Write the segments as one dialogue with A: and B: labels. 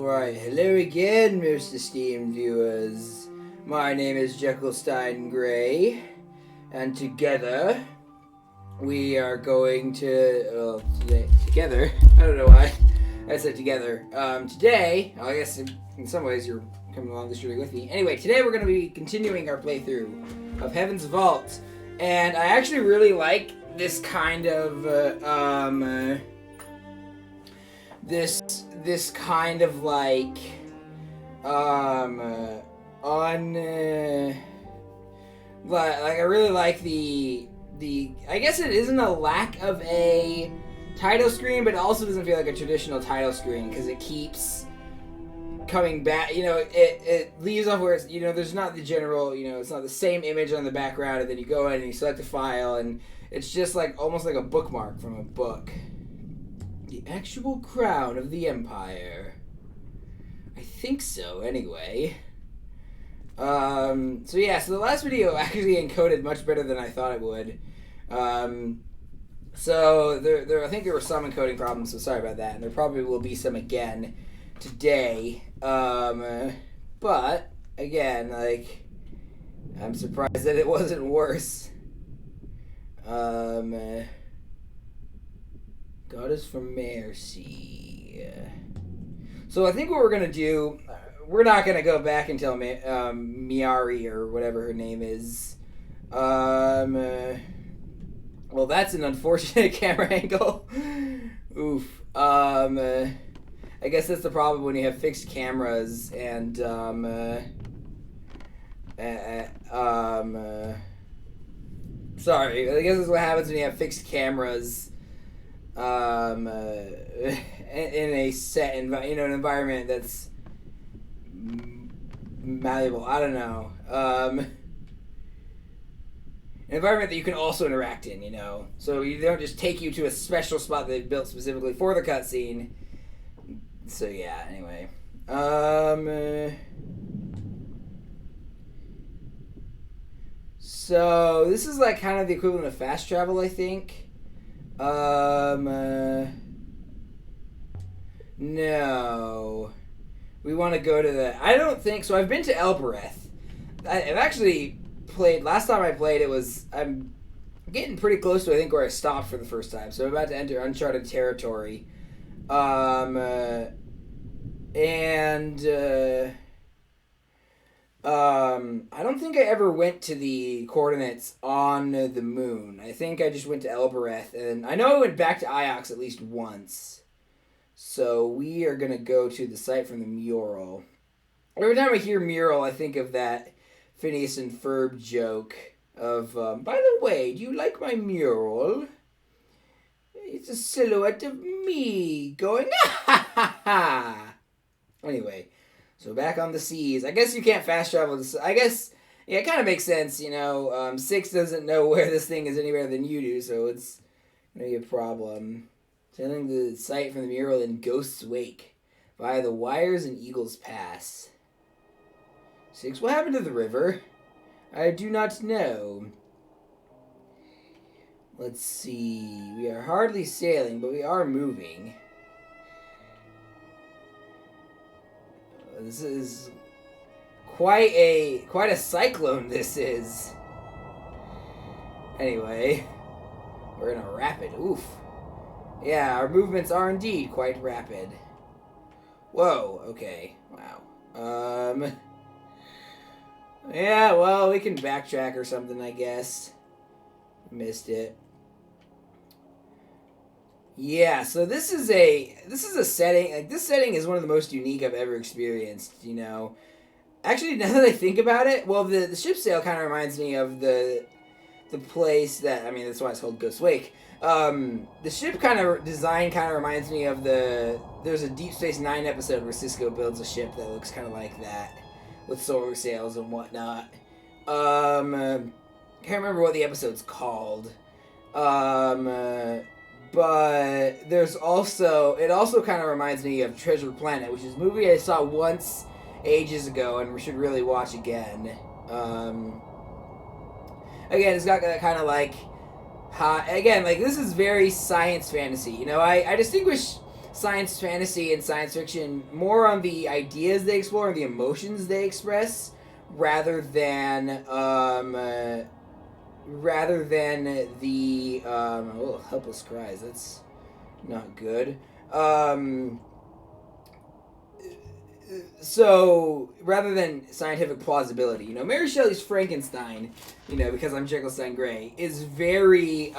A: Alright, hello again, most esteemed viewers. My name is Jekyllstein Gray, and together we are going to, together, I don't know why I said together. Today, I guess in some ways you're coming along this journey with me. Anyway, today we're going to be continuing our playthrough of Heaven's Vault, and I actually really like this kind of, this kind of like like I really like the I guess it isn't a lack of a title screen, but it also doesn't feel like a traditional title screen because it keeps coming back. You know, it leaves off where it's, you know, there's not the general, you know, it's not the same image on the background, and then you go in and you select a file, and it's just like almost like a bookmark from a book. The actual crown of the Empire. I think so, anyway. So the last video actually encoded much better than I thought it would. So I think there were some encoding problems, so sorry about that, and there probably will be some again today. But, again, like, I'm surprised that it wasn't worse. God is for mercy. So I think what we're going to do, we're not going to go back and tell Miari or whatever her name is. Well, that's an unfortunate camera angle. Oof. I guess that's the problem when you have fixed cameras and, sorry, I guess that's what happens when you have fixed cameras. In a set, an environment that's malleable. I don't know. An environment that you can also interact in, you know. So you don't just take you to a special spot that they've built specifically for the cutscene. So yeah. Anyway. So this is like kind of the equivalent of fast travel, I think. No. We want to go to the... I don't think... So I've been to Elbereth. I've actually played... Last time I played, it was... I'm getting pretty close to, I think, where I stopped for the first time. So I'm about to enter uncharted territory. I don't think I ever went to the coordinates on the moon. I think I just went to Elbereth, and I know I went back to Iox at least once. So we are going to go to the site from the mural. Every time I hear mural, I think of that Phineas and Ferb joke of, by the way, do you like my mural? It's a silhouette of me going, ah ha ha ha. Anyway. So back on the seas. I guess you can't fast travel. I guess, yeah, it kind of makes sense, you know. Six doesn't know where this thing is any better than you do, so it's going to be a problem. Sailing the site from the mural in Ghost's Wake via the Wires and Eagle's Pass. Six, what happened to the river? I do not know. Let's see. We are hardly sailing, but we are moving. This is quite a cyclone, this is. Anyway, we're in a rapid. Oof. Yeah, our movements are indeed quite rapid. Whoa, okay. Wow. Yeah, well, we can backtrack or something, I guess. Missed it. Yeah, so this is a setting, like, this setting is one of the most unique I've ever experienced, you know. Actually, now that I think about it, well, the ship sail kind of reminds me of the place that, I mean, that's why it's called Ghost's Wake. The ship design kind of reminds me of there's a Deep Space Nine episode where Cisco builds a ship that looks kind of like that, with solar sails and whatnot. Can't remember what the episode's called. But there's also... It also kind of reminds me of Treasure Planet, which is a movie I saw once ages ago and we should really watch again. Again, it's got that kind of like... Again, like, this is very science fantasy. You know, I distinguish science fantasy and science fiction more on the ideas they explore and the emotions they express, rather than the oh, helpless cries. That's not good. So rather than scientific plausibility, Mary Shelley's Frankenstein, because I'm Jekyllstein Gray, is very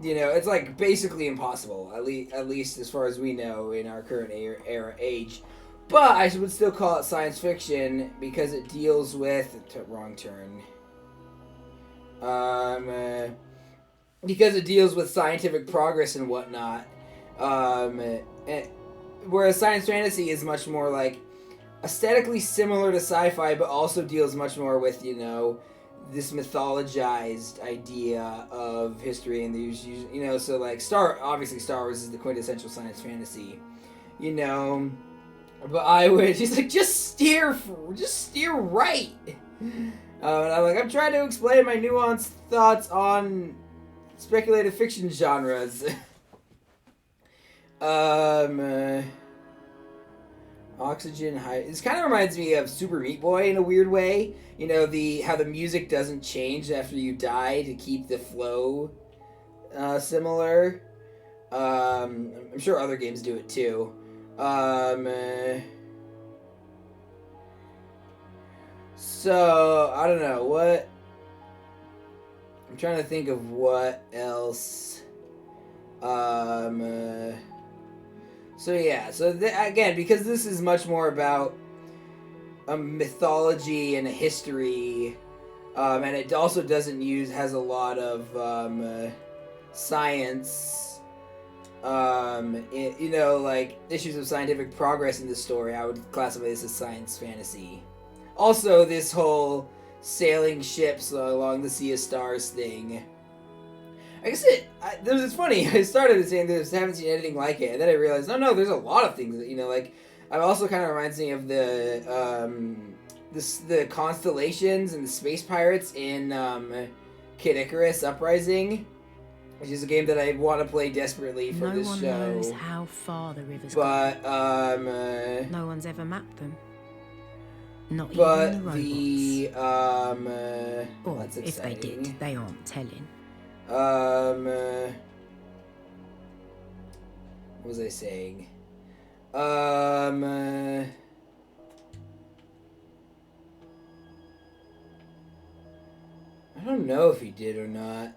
A: it's like basically impossible, at least as far as we know in our current age. But I would still call it science fiction because it deals with wrong turn. Because it deals with scientific progress and whatnot. Whereas science fantasy is much more like aesthetically similar to sci-fi, but also deals much more with this mythologized idea of history and the so like Star Wars is the quintessential science fantasy, but I would just steer right. And I'm trying to explain my nuanced thoughts on speculative fiction genres. Oxygen high. This kind of reminds me of Super Meat Boy in a weird way. How the music doesn't change after you die to keep the flow similar. I'm sure other games do it too. So I don't know what. I'm trying to think of what else. Again, because this is much more about a mythology and a history, and it also has a lot of science, like issues of scientific progress in the story. I would classify this as science fantasy. Also, this whole sailing ships along the Sea of Stars thing. I guess it's funny. I started saying this, haven't seen anything like it, and then I realized, no, there's a lot of things that, like, it also kind of reminds me of the constellations and the space pirates in Kid Icarus Uprising, which is a game that I want to play desperately for this show.
B: No one knows how far the rivers
A: go.
B: No one's ever mapped them. Not even the robots. Or
A: that's exciting.
B: If they did, they aren't telling.
A: What was I saying? I don't know if he did or not.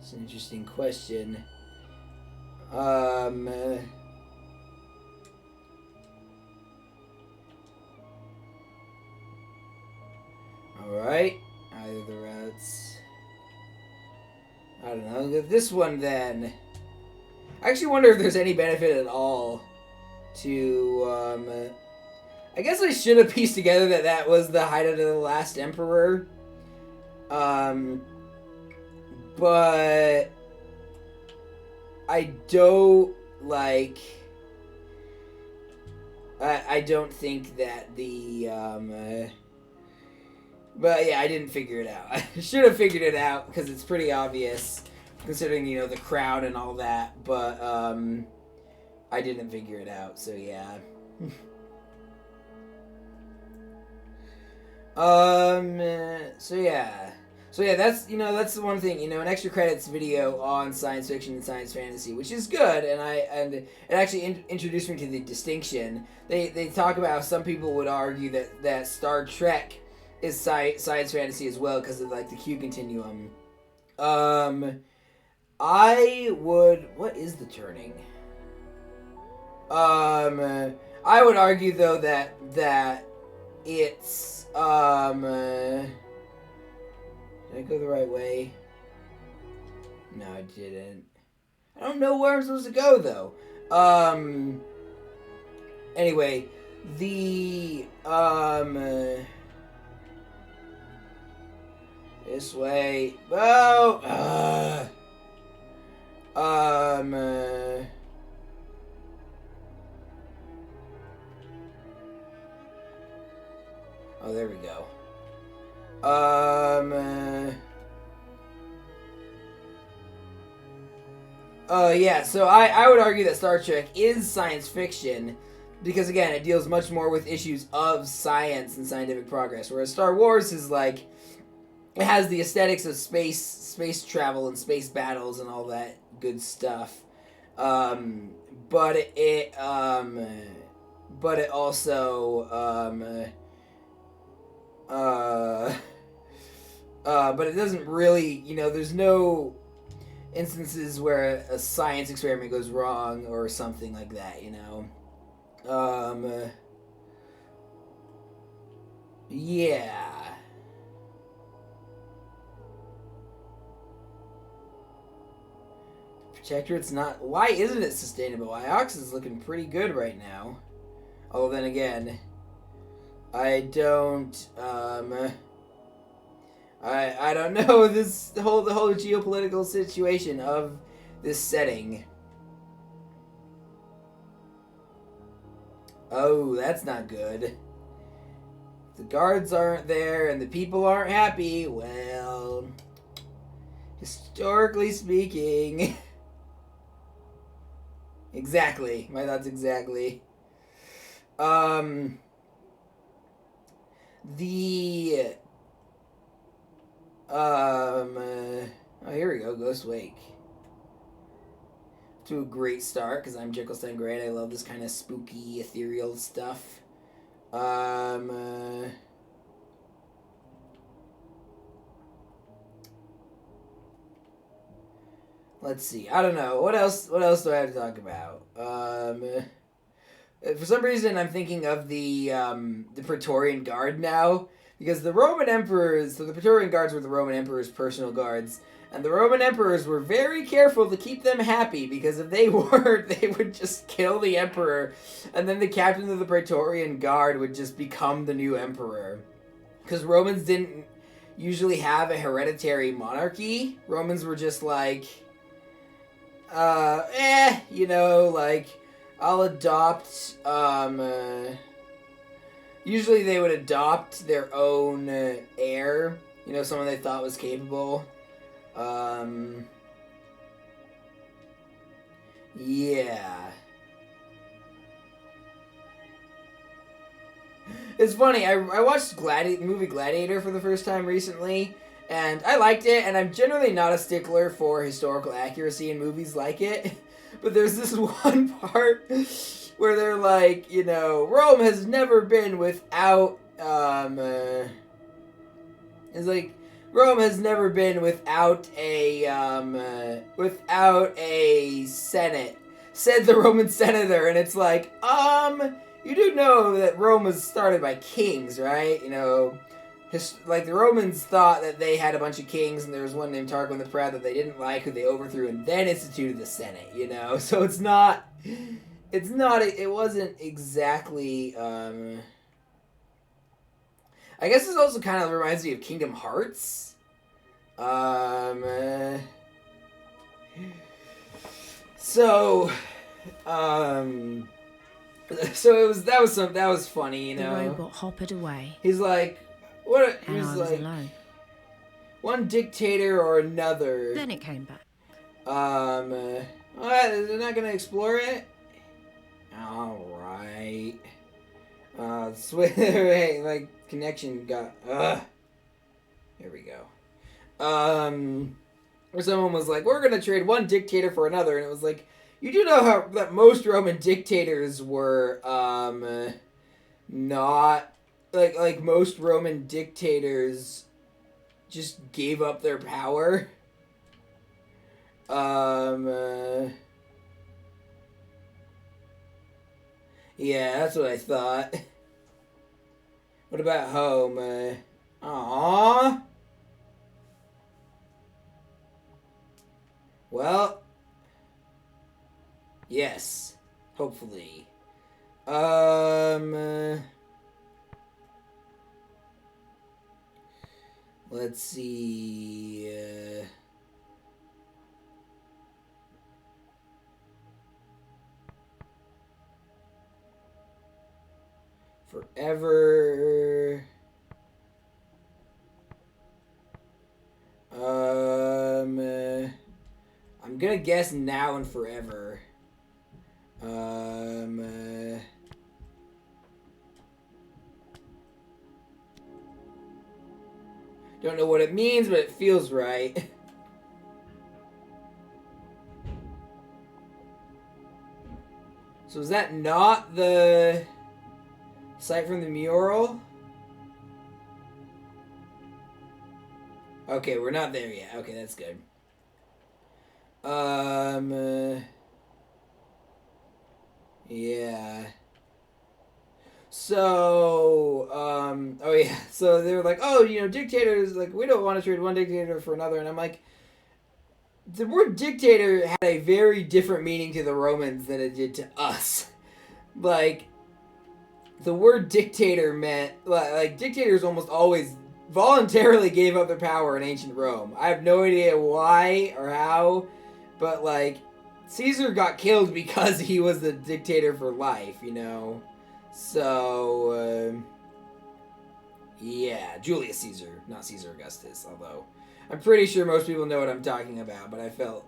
A: It's an interesting question. Alright. Either the routes. I don't know. This one then. I actually wonder if there's any benefit at all to, I guess I should have pieced together that was the hideout of the last emperor. But I don't like. I don't think that the. But yeah, I didn't figure it out. I should have figured it out because it's pretty obvious, considering the crown and all that. But I didn't figure it out. So yeah. So yeah, that's the one thing, an extra credits video on science fiction and science fantasy, which is good, and it actually introduced me to the distinction. They talk about how some people would argue that Star Trek is science fantasy as well because of like the Q continuum. What is the turning? I would argue though that it's did I go the right way? No, I didn't. I don't know where I'm supposed to go though. Anyway, the this way. Oh. Oh, there we go. Yeah, so I would argue that Star Trek is science fiction because, again, it deals much more with issues of science and scientific progress, whereas Star Wars is like, it has the aesthetics of space travel and space battles and all that good stuff. But it also but it doesn't really, there's no instances where a science experiment goes wrong or something like that, yeah. Protectorate's not... Why isn't it sustainable? Iox is looking pretty good right now. Although then again, I don't... I don't know the whole geopolitical situation of this setting. Oh, that's not good. The guards aren't there and the people aren't happy. Well, historically speaking... Exactly. My thoughts exactly. Oh, here we go. Ghost Wake. To a great start, because I'm Jekyllstein Gray and I love this kind of spooky, ethereal stuff. Let's see. I don't know. What else do I have to talk about? For some reason, I'm thinking of the Praetorian Guard now, because the Roman emperors. So the Praetorian Guards were the Roman emperor's personal guards, and the Roman emperors were very careful to keep them happy, because if they weren't, they would just kill the emperor, and then the captain of the Praetorian Guard would just become the new emperor, because Romans didn't usually have a hereditary monarchy. Romans were just like. Like, I'll adopt, usually they would adopt their own heir, someone they thought was capable. Yeah. It's funny, I watched the movie Gladiator for the first time recently, and I liked it, and I'm generally not a stickler for historical accuracy in movies like it. But there's this one part where they're like, Rome has never been without, it's like, Rome has never been without a senate, said the Roman senator, and it's like, you do know that Rome was started by kings, right? Like, the Romans thought that they had a bunch of kings, and there was one named Tarquin the Proud that they didn't like, who they overthrew, and then instituted the Senate, So it wasn't exactly, I guess this also kind of reminds me of Kingdom Hearts. So that was funny,
B: The robot hoppered away.
A: He's like, what?
B: And I was alone.
A: One dictator or another.
B: Then it came back.
A: What? They're not gonna explore it? Alright. Wait, my connection got, here we go. Where someone was like, we're gonna trade one dictator for another, and it was like, you do know that most Roman dictators were, not, like most Roman dictators just gave up their power. Yeah, that's what I thought. What about home? Aww. Well, yes, hopefully. Let's see. Forever. I'm gonna guess now and forever. Don't know what it means, but it feels right. So is that not the site from the mural? Okay, we're not there yet. Okay, that's good. Yeah. So, oh yeah. So they were like, oh, dictators, like, we don't want to trade one dictator for another. And I'm like, the word dictator had a very different meaning to the Romans than it did to us. Like, the word dictator meant, like dictators almost always voluntarily gave up their power in ancient Rome. I have no idea why or how, but, like, Caesar got killed because he was the dictator for life, So, yeah, Julius Caesar, not Caesar Augustus, although I'm pretty sure most people know what I'm talking about, but I felt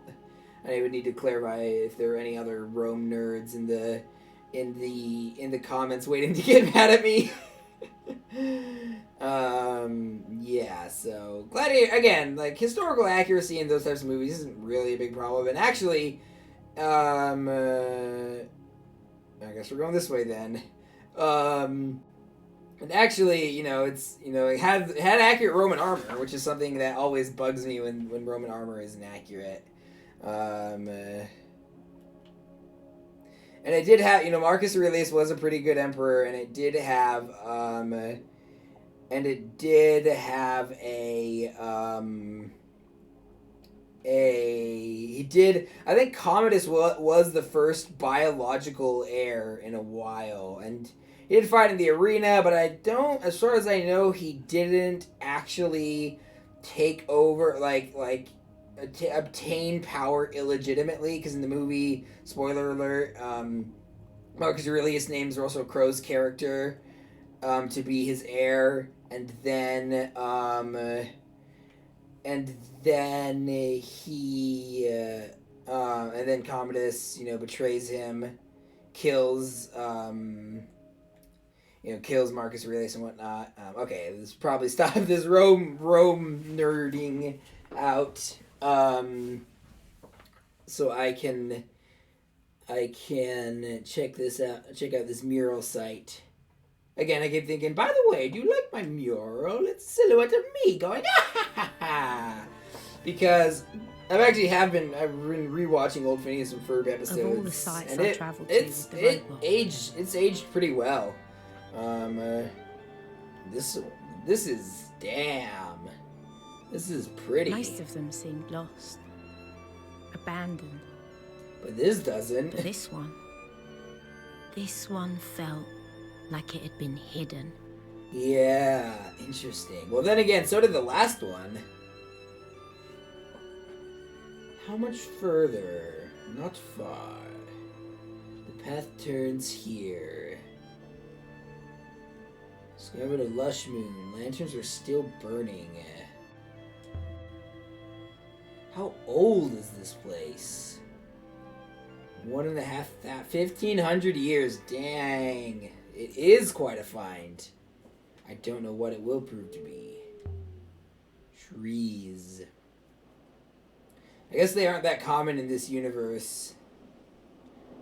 A: I would need to clarify if there are any other Rome nerds in the comments waiting to get mad at me. Yeah, so Gladiator, again, like, historical accuracy in those types of movies isn't really a big problem, and actually, I guess we're going this way then. And actually, it had accurate Roman armor, which is something that always bugs me when Roman armor isn't accurate. And it did have, Marcus Aurelius was a pretty good emperor, and it did have, I think Commodus was the first biological heir in a while, and he did fight in the arena, but as far as I know, he didn't actually take over, obtain power illegitimately, because in the movie, spoiler alert, Marcus Aurelius names Russell Crowe's character to be his heir, and then Commodus, betrays him, kills Marcus Aurelius and whatnot. Okay, let's probably stop this Rome nerding out, so I can check out this mural site. Again, I keep thinking, by the way, do you like my mural? It's a silhouette of me going, ah, ha, ha. Because I've been rewatching old Phineas and Ferb episodes.
B: Of all the sites
A: and
B: I've travelled to with the robot.
A: It's aged pretty well. This is pretty.
B: Most of them seemed lost, abandoned.
A: But this doesn't.
B: But this one felt like it had been hidden.
A: Yeah, interesting. Well, then again, so did the last one. How much further? Not far. The path turns here. Discovered a lush moon. Lanterns are still burning. How old is this place? 1,500 years. Dang. It is quite a find. I don't know what it will prove to be. Trees. I guess they aren't that common in this universe.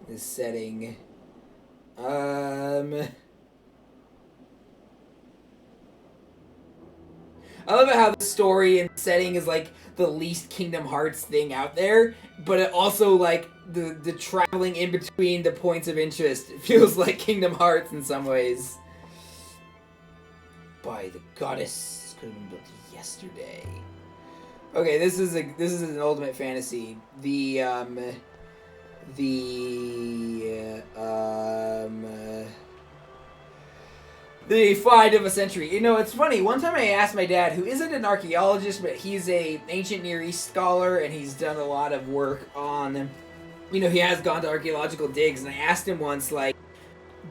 A: This setting. I love how the story and setting is like the least Kingdom Hearts thing out there, but it also, like, the traveling in between the points of interest feels like Kingdom Hearts in some ways. By the goddess, could have been built yesterday. Okay, this is an ultimate fantasy. The find of a century. It's funny. One time I asked my dad, who isn't an archaeologist, but he's a ancient Near East scholar, and he's done a lot of work on, he has gone to archaeological digs, and I asked him once, like,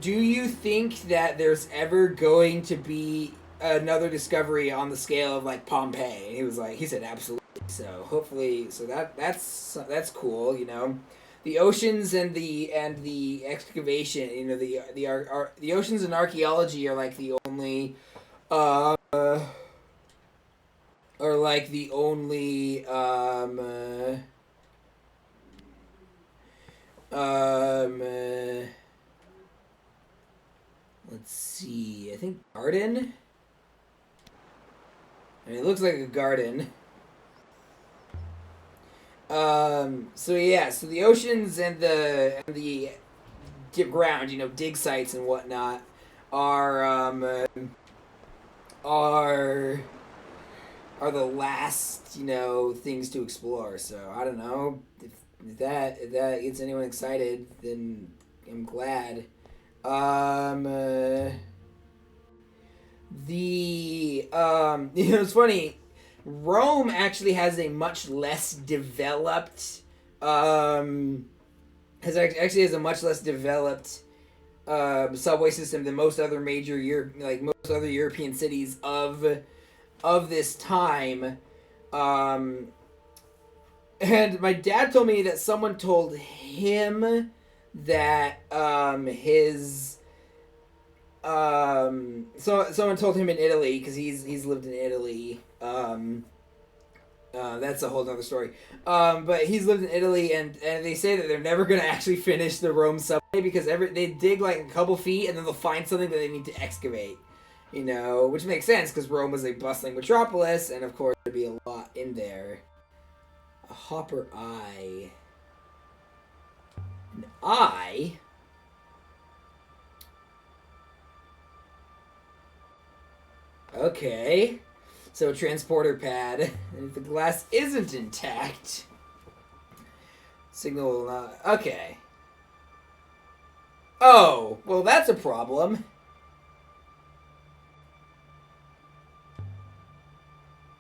A: do you think that there's ever going to be another discovery on the scale of, like, Pompeii? And he said absolutely. So hopefully, so that's cool. You know, the oceans and the excavation. You know, the oceans and archaeology are like the only, uh, are like the only let's see. I think garden. I mean, it looks like a garden. So yeah, so the oceans and the ground, you know, dig sites and whatnot, are are are the last, you know, things to explore. So I don't know if that gets anyone excited, then I'm glad. Um, uh, you know, it's funny. Rome actually has a much less developed actually has a much less developed subway system than most other most other European cities of this time. Um, and my dad told me that someone told him that someone told him in Italy, because he's lived in Italy. That's a whole other story. But he's lived in Italy, and they say that they're never gonna actually finish the Rome subway, because they dig like a couple feet and then they'll find something that they need to excavate. You know, which makes sense because Rome was a bustling metropolis, and of course there'd be a lot in there. A hopper eye. An eye. Okay. So a transporter pad. And if the glass isn't intact, signal will not. Okay. Oh, well, that's a problem.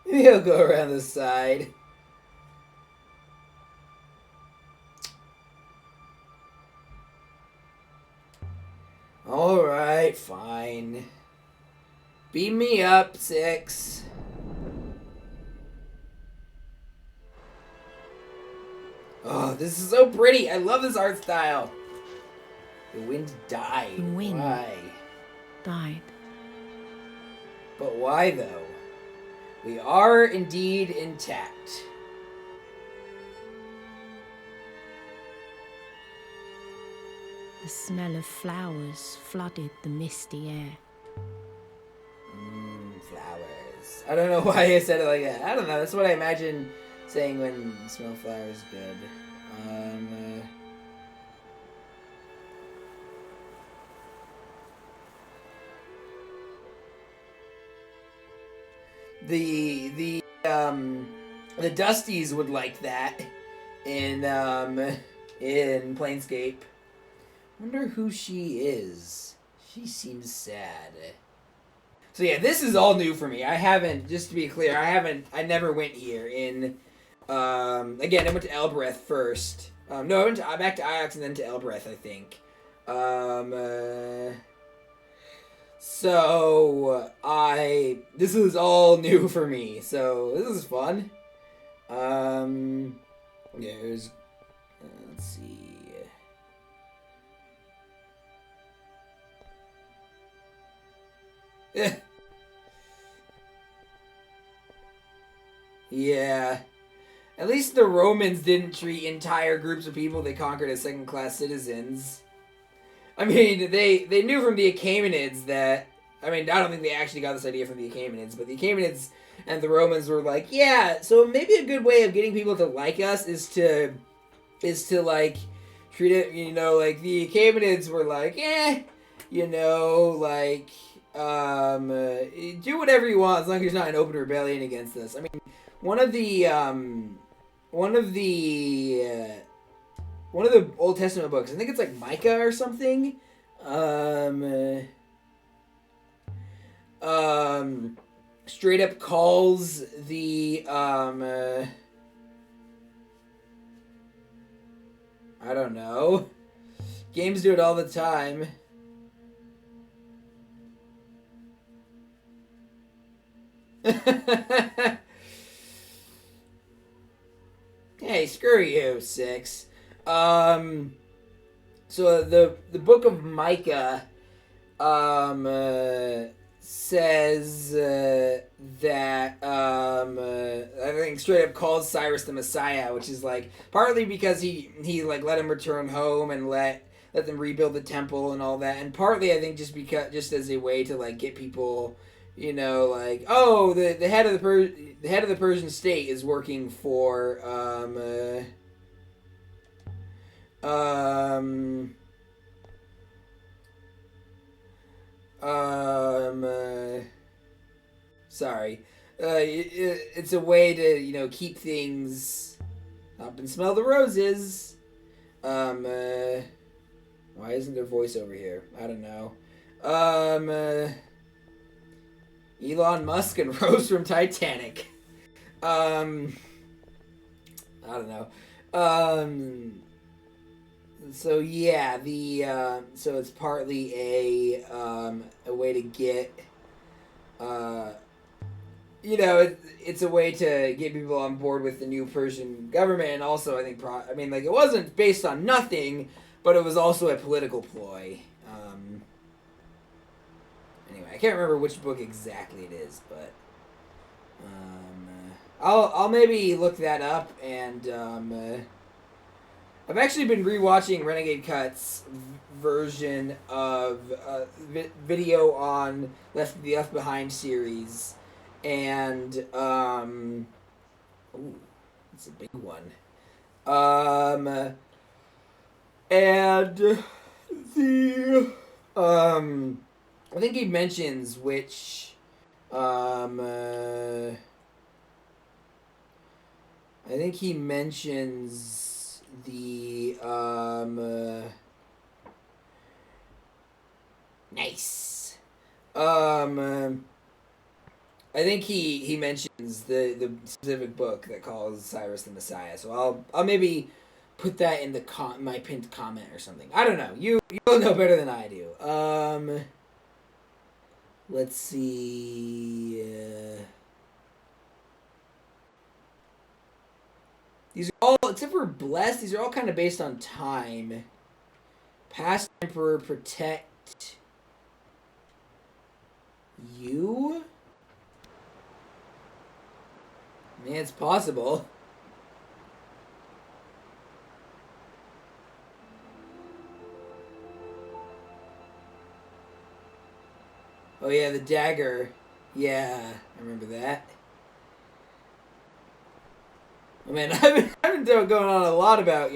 A: Maybe I'll go around the side. Alright, fine. Beam me up, 6. Oh, this is so pretty. I love this art style. The wind died.
B: The wind
A: Why?
B: died.
A: But why, though? We are indeed intact.
B: The smell of flowers flooded the misty air.
A: Flowers. I don't know why I said it like that. I don't know. That's what I imagine saying when you smell flowers good. The Dusties would like that in Planescape. Wonder who she is. She seems sad. So yeah, this is all new for me. I haven't, just to be clear, I never went here in, again, I went to Elbereth first. No, I went back to Ajax and then to Elbereth, I think. So, this is all new for me, so this is fun. Let's see. Yeah. At least the Romans didn't treat entire groups of people they conquered as second-class citizens. I mean, they knew from the Achaemenids that... I mean, I don't think they actually got this idea from the Achaemenids, but the Achaemenids and the Romans were like, yeah, so maybe a good way of getting people to like us is to like, treat it, you know, like, the Achaemenids were like, you know, like, do whatever you want as long as there's not an open rebellion against us. I mean, one of the Old Testament books, I think it's like Micah or something, straight up calls the, I don't know. Games do it all the time. Screw you, 6. So the book of Micah says that I think straight up calls Cyrus the Messiah, which is like partly because he like let him return home and let them rebuild the temple and all that, and partly I think just as a way to like get people, like, oh, the head of the head of the Persian state is working for sorry. It's a way to, keep things up and smell the roses. Why isn't there voiceover here? I don't know. Elon Musk and Rose from Titanic. I don't know. So yeah, so it's partly a way to get, it's a way to get people on board with the new Persian government, and also I think, it wasn't based on nothing, but it was also a political ploy. Anyway, I can't remember which book exactly it is, but I'll maybe look that up, and I've actually been rewatching Renegade Cut's version of video on the Left Behind series, and it's a big one. And the I think he mentions which I think he mentions the nice. I think he mentions the specific book that calls Cyrus the Messiah. So I'll maybe put that in the my pinned comment or something. I don't know. You'll know better than I do. Let's see. These are all, except for Blessed, these are all kind of based on time. Past Emperor, protect you? Man, it's possible. Oh yeah, the dagger. Yeah, I remember that. Oh man, I've been going on a lot about,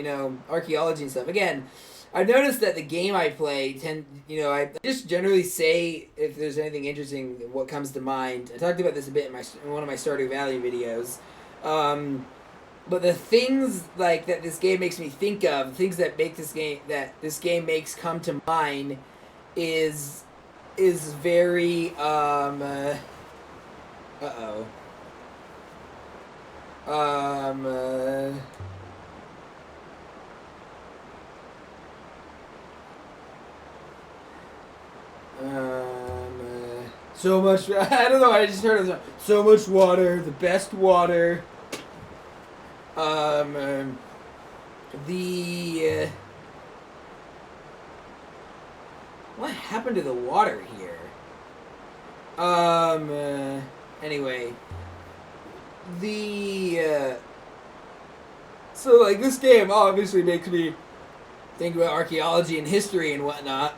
A: archaeology and stuff. Again, I've noticed that the game I play I just generally say if there's anything interesting, what comes to mind. I talked about this a bit in one of my Stardew Valley videos. But the things like that this game makes me think of, things that make this game makes come to mind, is very so much. I don't know. I just heard of so much water, the best water. What happened to the water here? Anyway, so like this game obviously makes me think about archaeology and history and whatnot,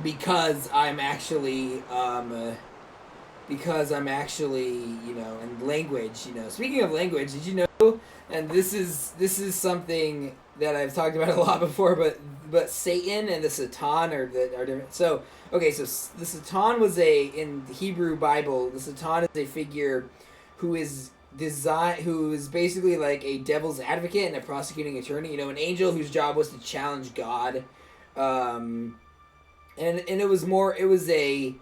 A: because I'm actually and language. Speaking of language, did you know? And this is something that I've talked about a lot before, but Satan and the Satan are different. So okay, so the Satan was in the Hebrew Bible. The Satan is a figure who is basically like a devil's advocate and a prosecuting attorney. An angel whose job was to challenge God. And it was a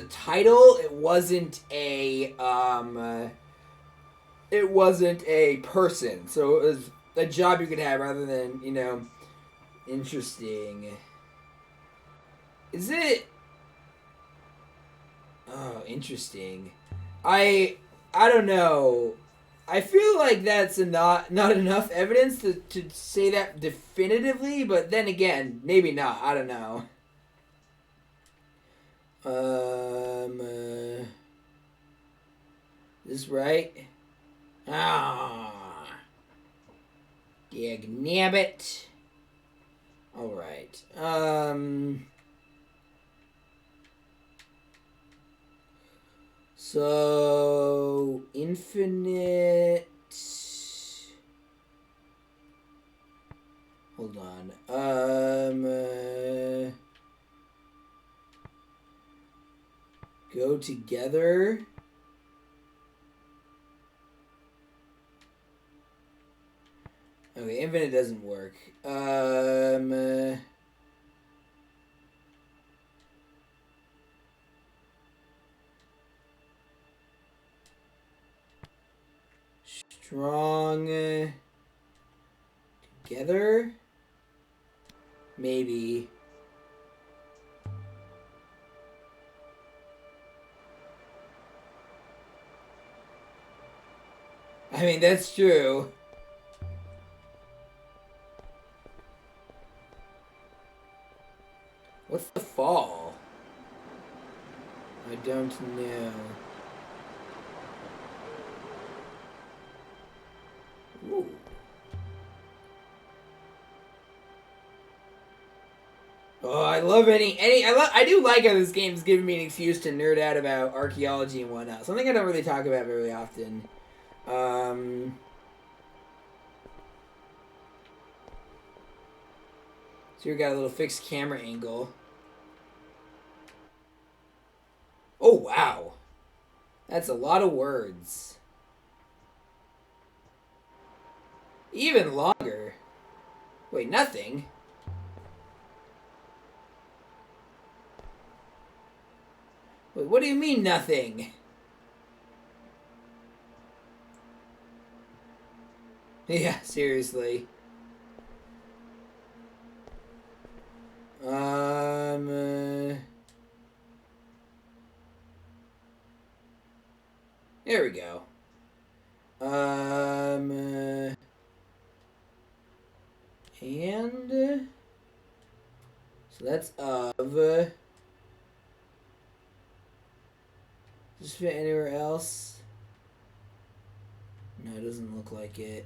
A: title. It wasn't a person. So it was a job you could have rather than, interesting. Is it? Oh, interesting. I don't know. I feel like that's not enough evidence to say that definitively, but then again, maybe not. I don't know. This right? Ah. Dag nabbit. Alright. So infinite. Hold on. Go together. Okay, infinite doesn't work. Strong together? Maybe. I mean, that's true. What's the fall? I don't know. Ooh. Oh, I love I do like how this game's giving me an excuse to nerd out about archaeology and whatnot. Something I don't really talk about very often. So we got a little fixed camera angle. Oh, wow. That's a lot of words. Even longer. Wait, nothing? Wait, what do you mean nothing? Yeah, seriously. There we go. And so that's of. Just fit anywhere else? No, it doesn't look like it.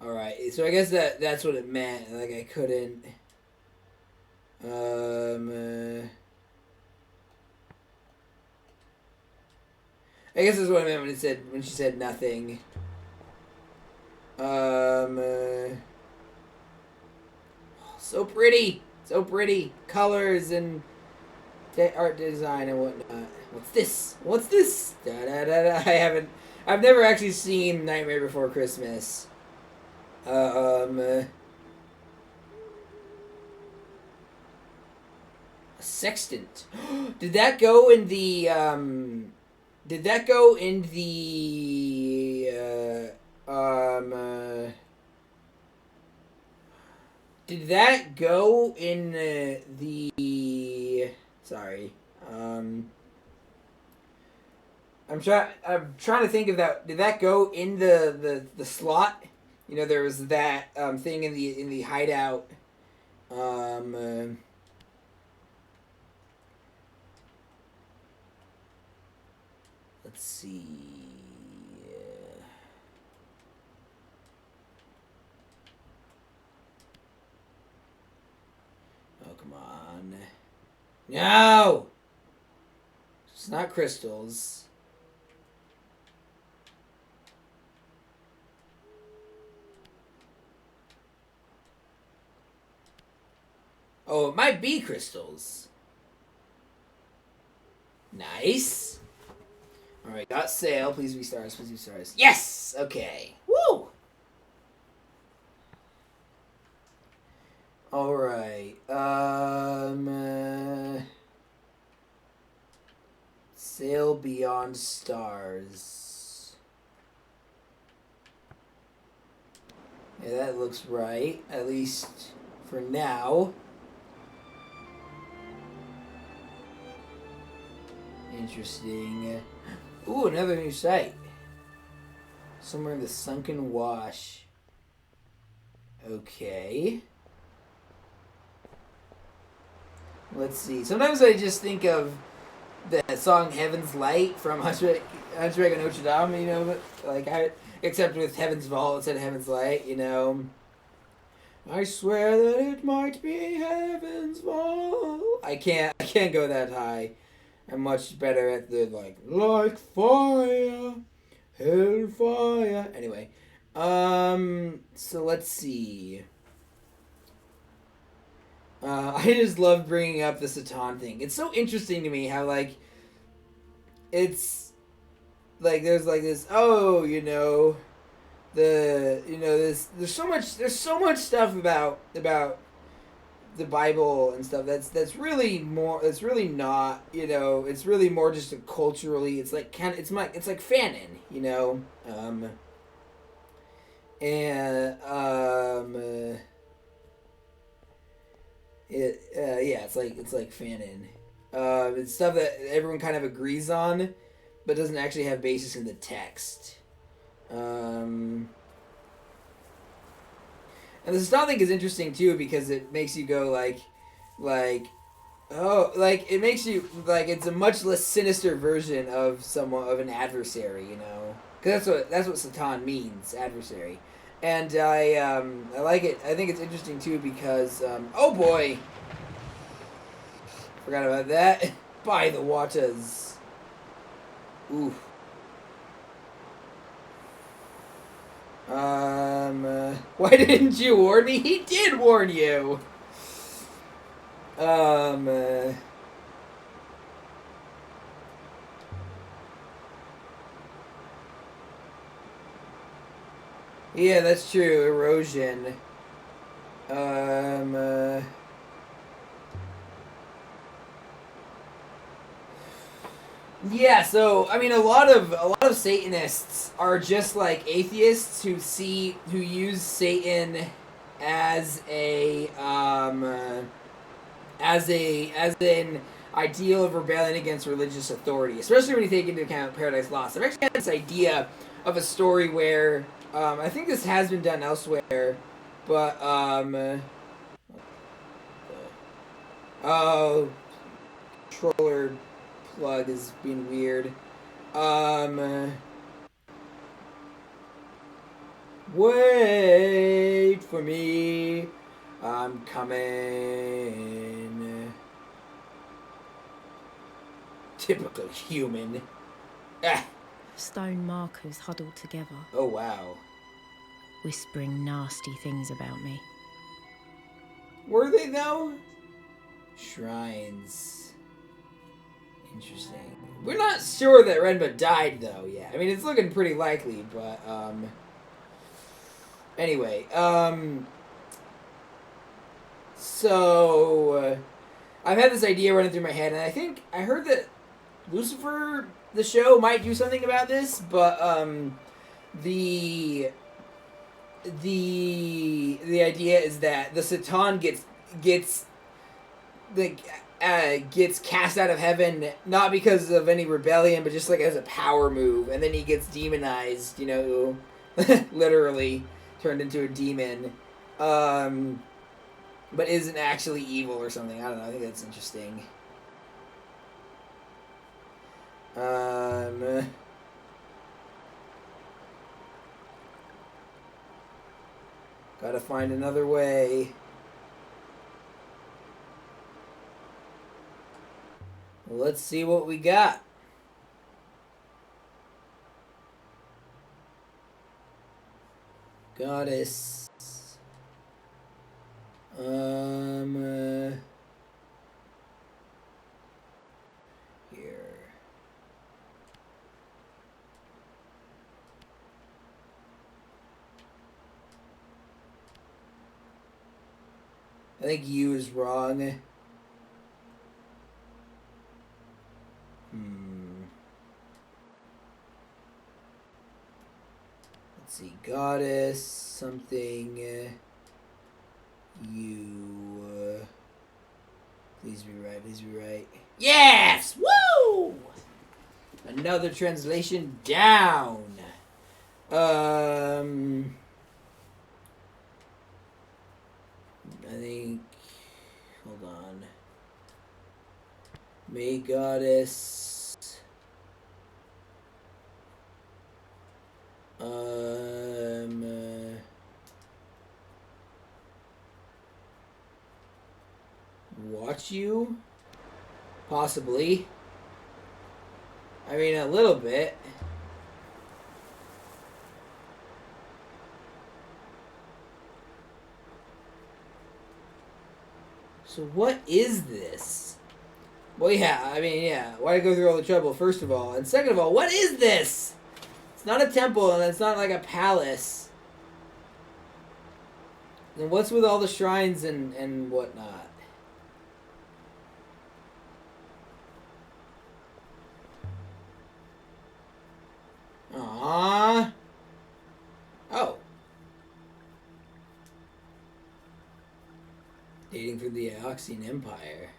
A: Alright, so I guess that's what it meant. Like, I couldn't... I guess that's what I meant when she said nothing. So pretty! So pretty! Colors and art design and whatnot. What's this? What's this? Da da da da. I've never actually seen Nightmare Before Christmas. A sextant. Did that go in the Did that go in the Did that go in the sorry. I'm trying to think of that. Did that go in the slot? You know, there was that thing in the hideout. Let's see. Oh, come on. No! It's not crystals. Oh, it might be crystals. Nice. Alright, got sail. Please be stars. Please be stars. Yes! Okay. Woo! Alright. Sail beyond stars. Yeah, that looks right. At least for now. Interesting. Ooh, another new site. Somewhere in the Sunken Wash. Okay. Let's see. Sometimes I just think of the song "Heaven's Light" from Hunchback of Notre Dame. You know, like except with Heaven's Vault instead of Heaven's Light. You know. I swear that it might be Heaven's Vault. I can't go that high. I'm much better at the like fire, hellfire. Anyway, so let's see. I just love bringing up the Satan thing. It's so interesting to me how it's there's this there's so much stuff about the Bible and stuff that's really not it's really more just a culturally it's like fanon and it's like fanon. It's stuff that everyone kind of agrees on, but doesn't actually have basis in the text. And the Satan thing is interesting too because it makes you go it makes you it's a much less sinister version of an adversary, because that's what Satan means, adversary. And I like it. I think it's interesting too because oh boy, forgot about that. By the waters. Ooh. Why didn't you warn me? He did warn you. Yeah, that's true. Erosion. Yeah, so I mean, a lot of Satanists are just like atheists who use Satan as an ideal of rebellion against religious authority, especially when you take into account Paradise Lost. I've actually had this idea of a story where I think this has been done elsewhere, but oh, controller plug is being weird. Wait for me. I'm coming. Typical human. Ah.
B: Stone markers huddled together.
A: Oh, wow.
B: Whispering nasty things about me.
A: Were they, though? Shrines. Interesting. We're not sure that Renba died, though, yet. I mean, it's looking pretty likely, but, anyway, so, I've had this idea running through my head, and I heard that Lucifer, the show, might do something about this, but, the idea is that the Satan gets cast out of heaven not because of any rebellion, but just as a power move, and then he gets demonized, literally turned into a demon, but isn't actually evil or something. I don't know. I think that's interesting. Gotta find another way. Let's see what we got. Goddess. Here. I think U is wrong. Let's see, goddess. something you... please be right, please be right. Yes! Woo! Another translation down. I think... hold on. May goddess... watch you? Possibly. I mean, a little bit. So what is this? Well, yeah, I mean, yeah. Why go through all the trouble, first of all? And second of all, what is this? It's not a temple, and it's not like a palace. And what's with all the shrines and whatnot? Aww. Oh. Dating for the Oxian Empire.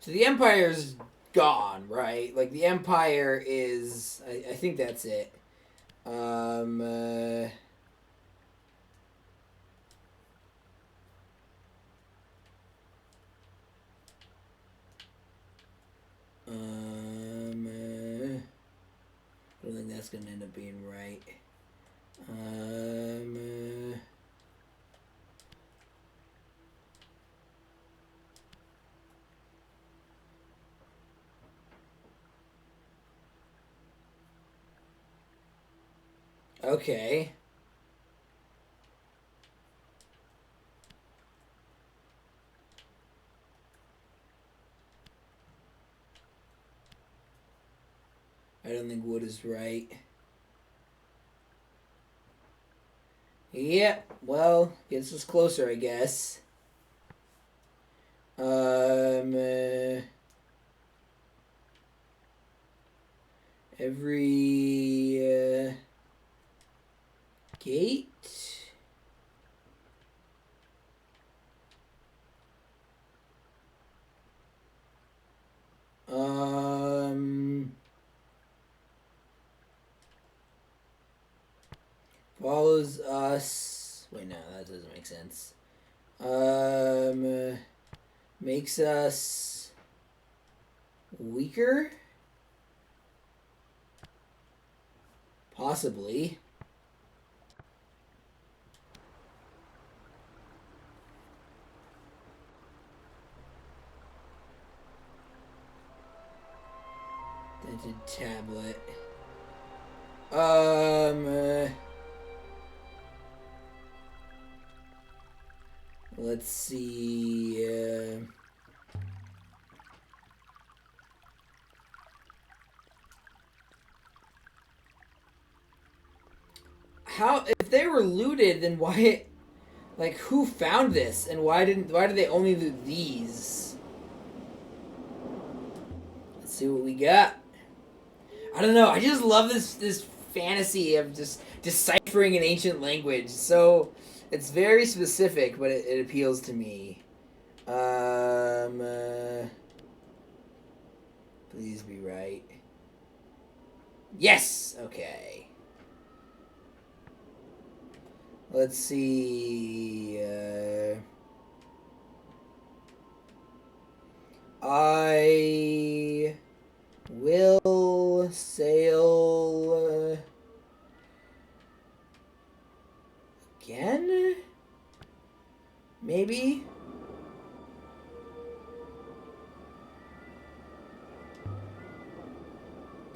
A: So the Empire's gone, right? Like, the Empire is... I think that's it. I don't think that's going to end up being right. Okay. I don't think wood is right. Yep, well, gets us closer, I guess. Every gate. Follows us. Wait, no, that doesn't make sense. Makes us weaker? Possibly. Dented tablet. Let's see. How, if they were looted, then why, like, who found this, and why did they only loot these? Let's see what we got. I don't know. I just love this fantasy of just deciphering an ancient language. So it's very specific, but it appeals to me. Please be right. Yes. Okay. Let's see. I will sail again? Maybe?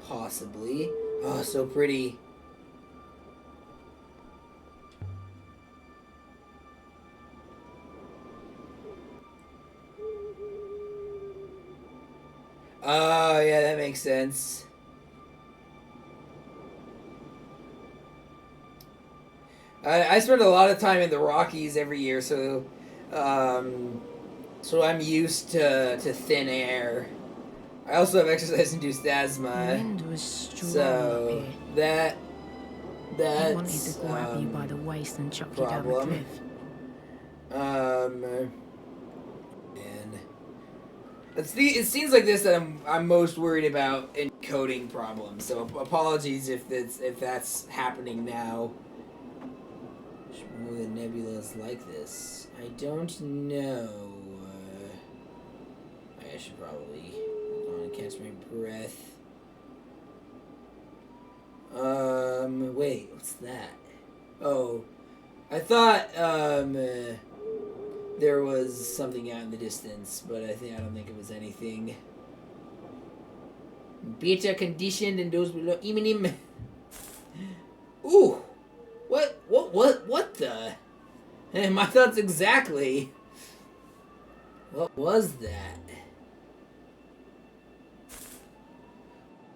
A: Possibly. Oh, so pretty. Oh, yeah, that makes sense. I spend a lot of time in the Rockies every year, so I'm used to thin air. I also have exercise-induced
B: The
A: asthma,
B: wind was strong
A: so
B: up here.
A: that's
B: He wanted to grab you by the waist and chuck you down the
A: problem.
B: cliff.
A: And it seems like this that I'm most worried about encoding problems. So apologies if that's happening now. More than nebulas like this. I don't know. I should probably hold on and catch my breath. Wait, what's that? Oh, I thought there was something out in the distance, but I don't think it was anything. Better conditioned than those below. Eminim. Ooh, what the? My thoughts exactly. What was that?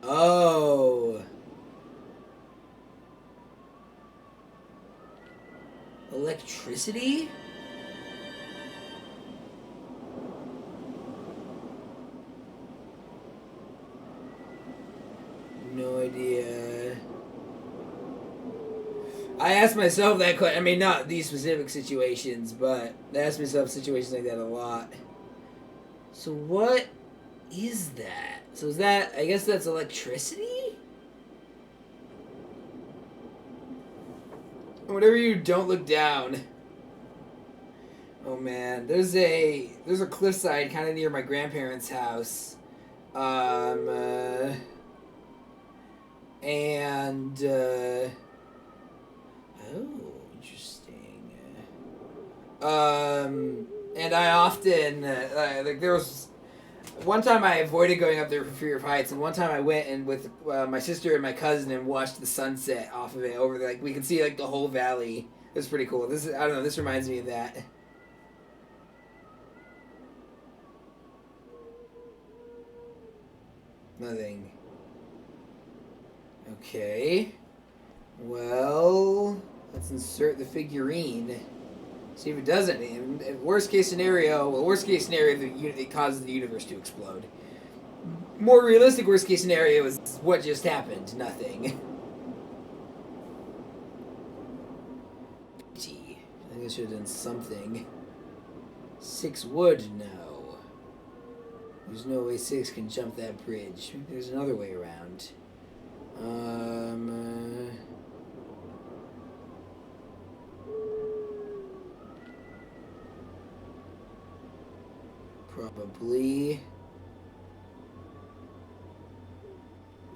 A: Oh. Electricity? No idea. I asked myself that question. I mean, not these specific situations, but I asked myself situations like that a lot. So what is that? So is that... I guess that's electricity? Whenever you don't look down. Oh man, there's a cliffside kind of near my grandparents' house, and oh, interesting. And I often like there was one time I avoided going up there for fear of heights, and one time I went and with my sister and my cousin and watched the sunset off of it over there. Like we could see like the whole valley. It was pretty cool. This is I don't know. This reminds me of that. Nothing. Okay. Well, let's insert the figurine. See if it doesn't. In worst case scenario, it causes the universe to explode. More realistic worst case scenario is what just happened. Nothing. Gee, I think I should have done something. 6 wood? No. There's no way 6 can jump that bridge. Maybe there's another way around. Probably.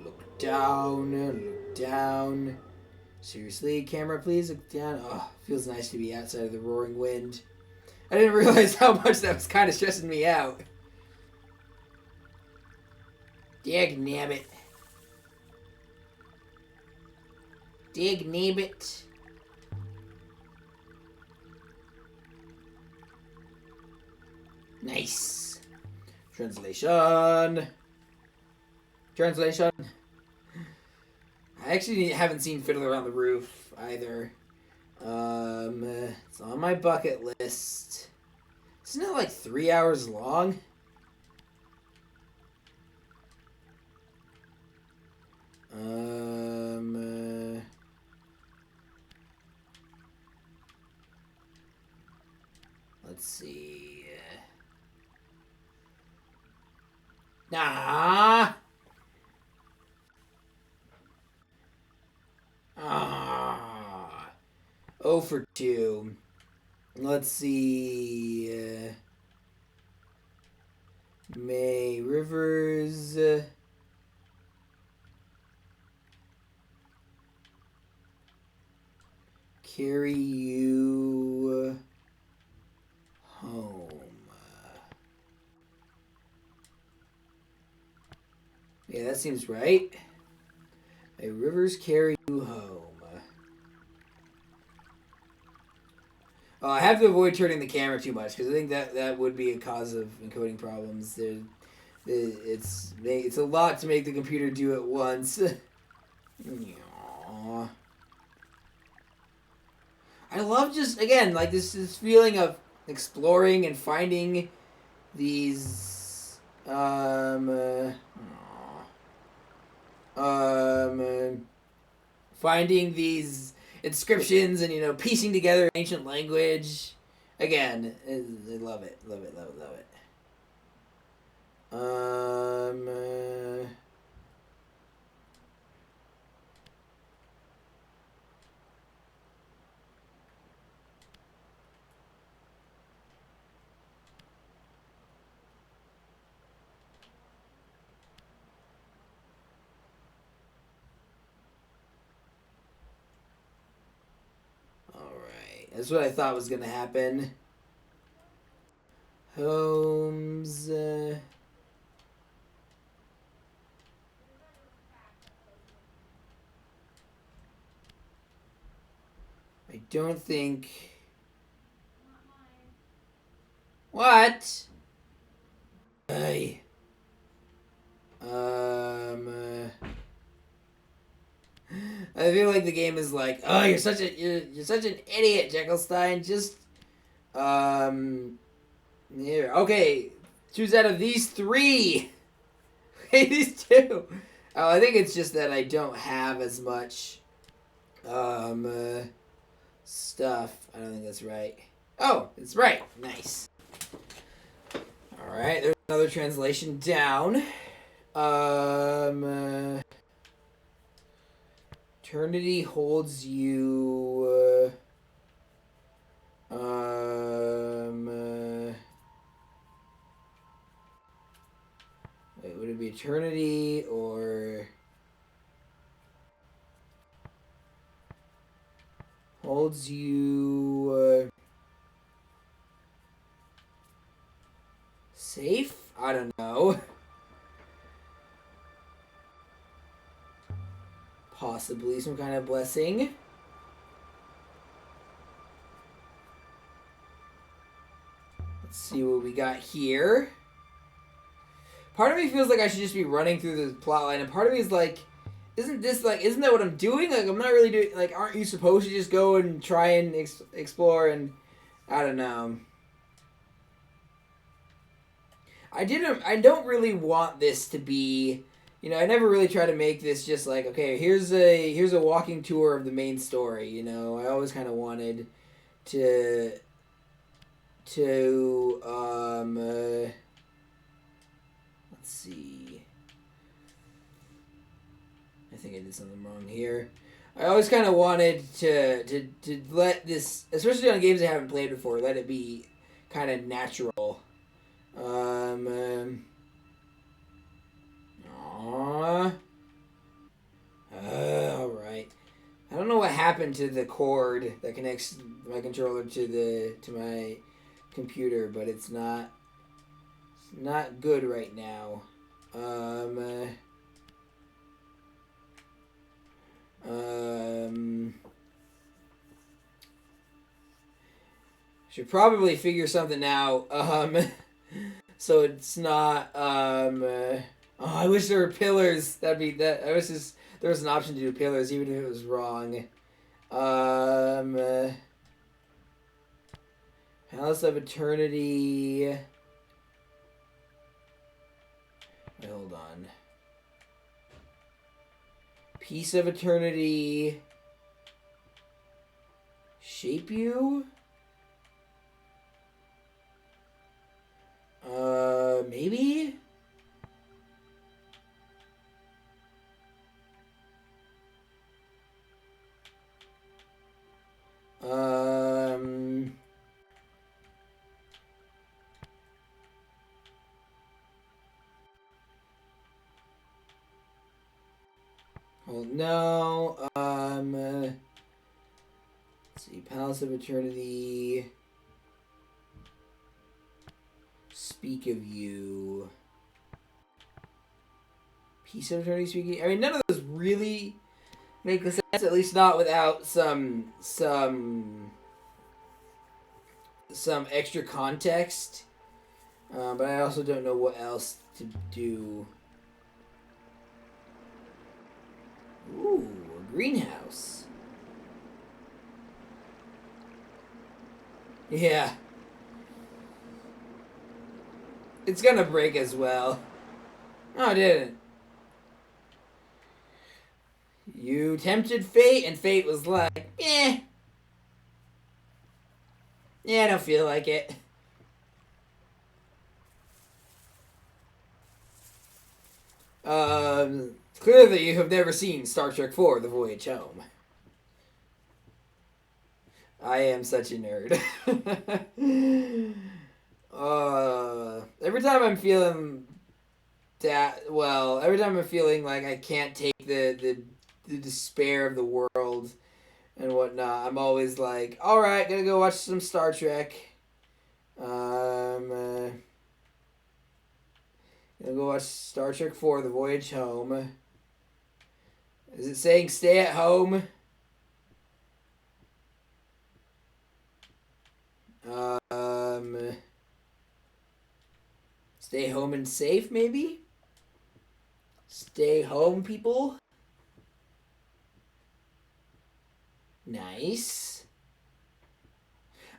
A: Look down, look down. Seriously, camera, please look down. Oh, feels nice to be outside of the roaring wind. I didn't realize how much that was kind of stressing me out. Dag nabbit. Dag nabbit. Nice. Translation. I actually haven't seen Fiddler on the Roof either. It's on my bucket list. Isn't it like 3 hours long? Let's see. Ah. 0 for 2. Let's see. May Rivers. Carry you home. Yeah, that seems right. May Rivers carry you home. Oh, I have to avoid turning the camera too much because I think that would be a cause of encoding problems. It's a lot to make the computer do at once. I love just again like this feeling of exploring and finding these Finding these inscriptions and piecing together ancient language. Again, I love it, love it, love it, love it. That's what I thought was gonna happen. Holmes. I don't think. What? Hey. I feel like the game is like, oh, you're such an idiot, Jekyllstein. Just here. Okay, choose out of these three. Hey, these two. Oh, I think it's just that I don't have as much stuff. I don't think that's right. Oh, it's right. Nice. All right, there's another translation down. Eternity holds you. Wait, would it be eternity or holds you safe? I don't know. Possibly some kind of blessing. Let's see what we got here. Part of me feels like I should just be running through the plot line, and part of me is like, isn't that what I'm doing? Like, I'm not really doing, like, aren't you supposed to just go and try and explore and, I don't know. I don't really want this to be, I never really try to make this just like, okay, here's a walking tour of the main story, I always kind of wanted to let's see. I think I did something wrong here. I always kind of wanted to let this, especially on games I haven't played before, let it be kind of natural. All right. I don't know what happened to the cord that connects my controller to my computer, but it's not good right now. Should probably figure something out. So it's not. I wish there were pillars. That'd be that. I wish there was an option to do pillars, even if it was wrong. Palace of Eternity. Wait, hold on. Piece of Eternity. Shape you? Maybe? Oh no. Let's see. Palace of Eternity. Speak of you. Piece of Eternity speaking. I mean, none of those really make sense. At least not without some extra context. But I also don't know what else to do. Ooh, a greenhouse. Yeah. It's gonna break as well. No, it didn't. You tempted fate, and fate was like, eh. Yeah, I don't feel like it. Clearly you have never seen Star Trek IV: The Voyage Home. I am such a nerd. Every time I'm feeling every time I'm feeling like I can't take the despair of the world and whatnot, I'm always like, all right, gonna go watch some Star Trek. Gonna go watch Star Trek IV: The Voyage Home. Is it saying stay at home? Stay home and safe, maybe? Stay home, people. Nice.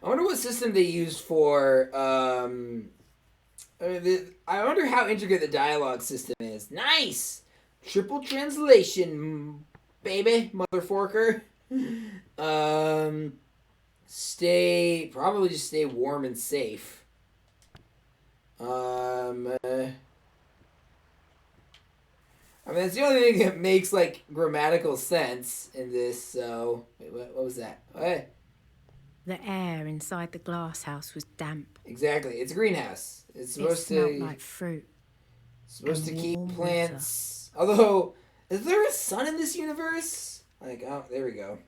A: I wonder what system they use for. I wonder how intricate the dialogue system is. Nice. Triple translation, baby, motherforker. Probably just stay warm and safe. I mean, it's the only thing that makes, like, grammatical sense in this, so... Wait, what was that? What?
B: The air inside the glass house was damp.
A: Exactly. It's a greenhouse. It's supposed
B: It smelled like fruit.
A: Supposed to keep
B: warm
A: plants... Water. Although, is there a sun in this universe? Like, oh, there we go.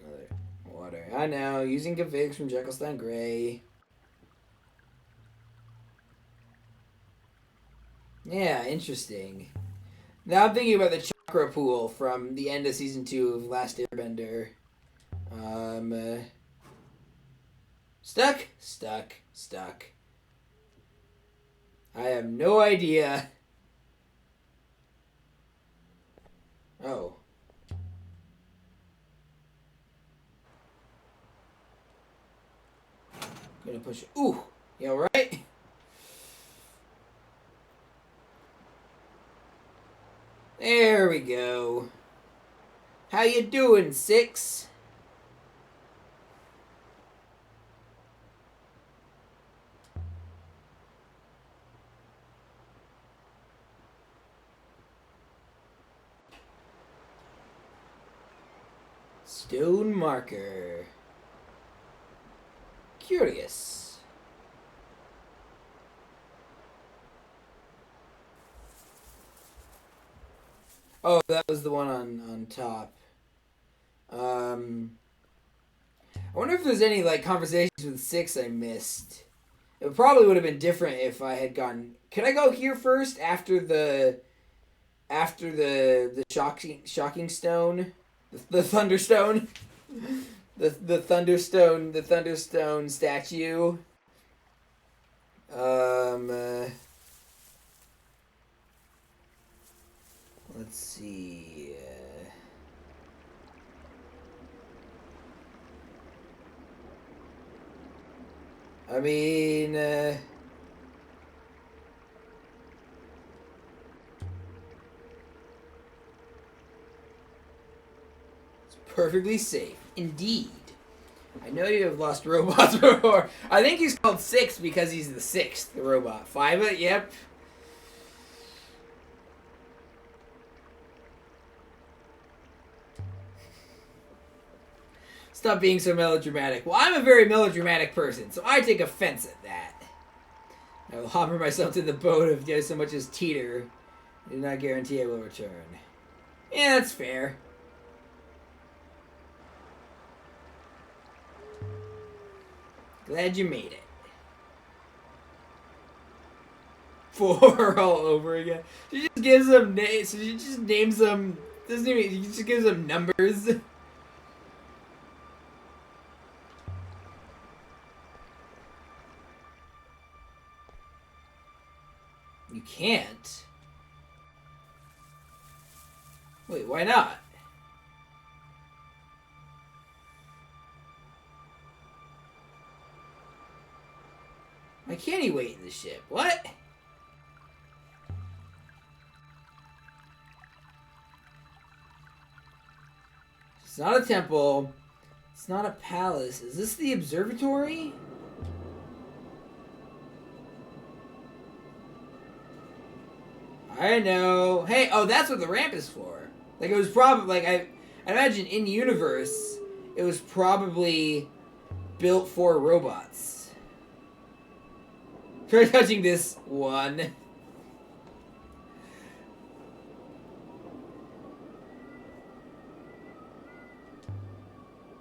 A: Another water. I know. Using configs from Jekyllstein Gray. Yeah, interesting. Now I'm thinking about the chakra pool from the end of season 2 of Last Airbender. Stuck. I have no idea. Oh. Gonna push it. Ooh. You alright? There we go. How you doing, 6? Stone marker. Curious. Oh, that was the one on top. I wonder if there's any, like, conversations with 6 I missed. It probably would have been different if I had gone... Can I go here first after the shocking stone? The thunderstone? The thunderstone statue. Let's see. I mean, it's perfectly safe, indeed. I know you have lost robots before. I think he's called 6 because he's the 6th robot. 5? Yep. Stop being so melodramatic. Well, I'm a very melodramatic person, so I take offense at that. I will hopper myself to the boat if there's so much as teeter. I do not guarantee I will return. Yeah, that's fair. Glad you made it. 4 all over again. She just gives them names. So she just names them. Doesn't even. She just gives them numbers. You can't. Wait, why not? Why can't he wait in the ship? What? It's not a temple. It's not a palace. Is this the observatory? I know. Hey, oh, that's what the ramp is for. Like, it was probably, like, I imagine in universe, it was probably built for robots. Try touching this one.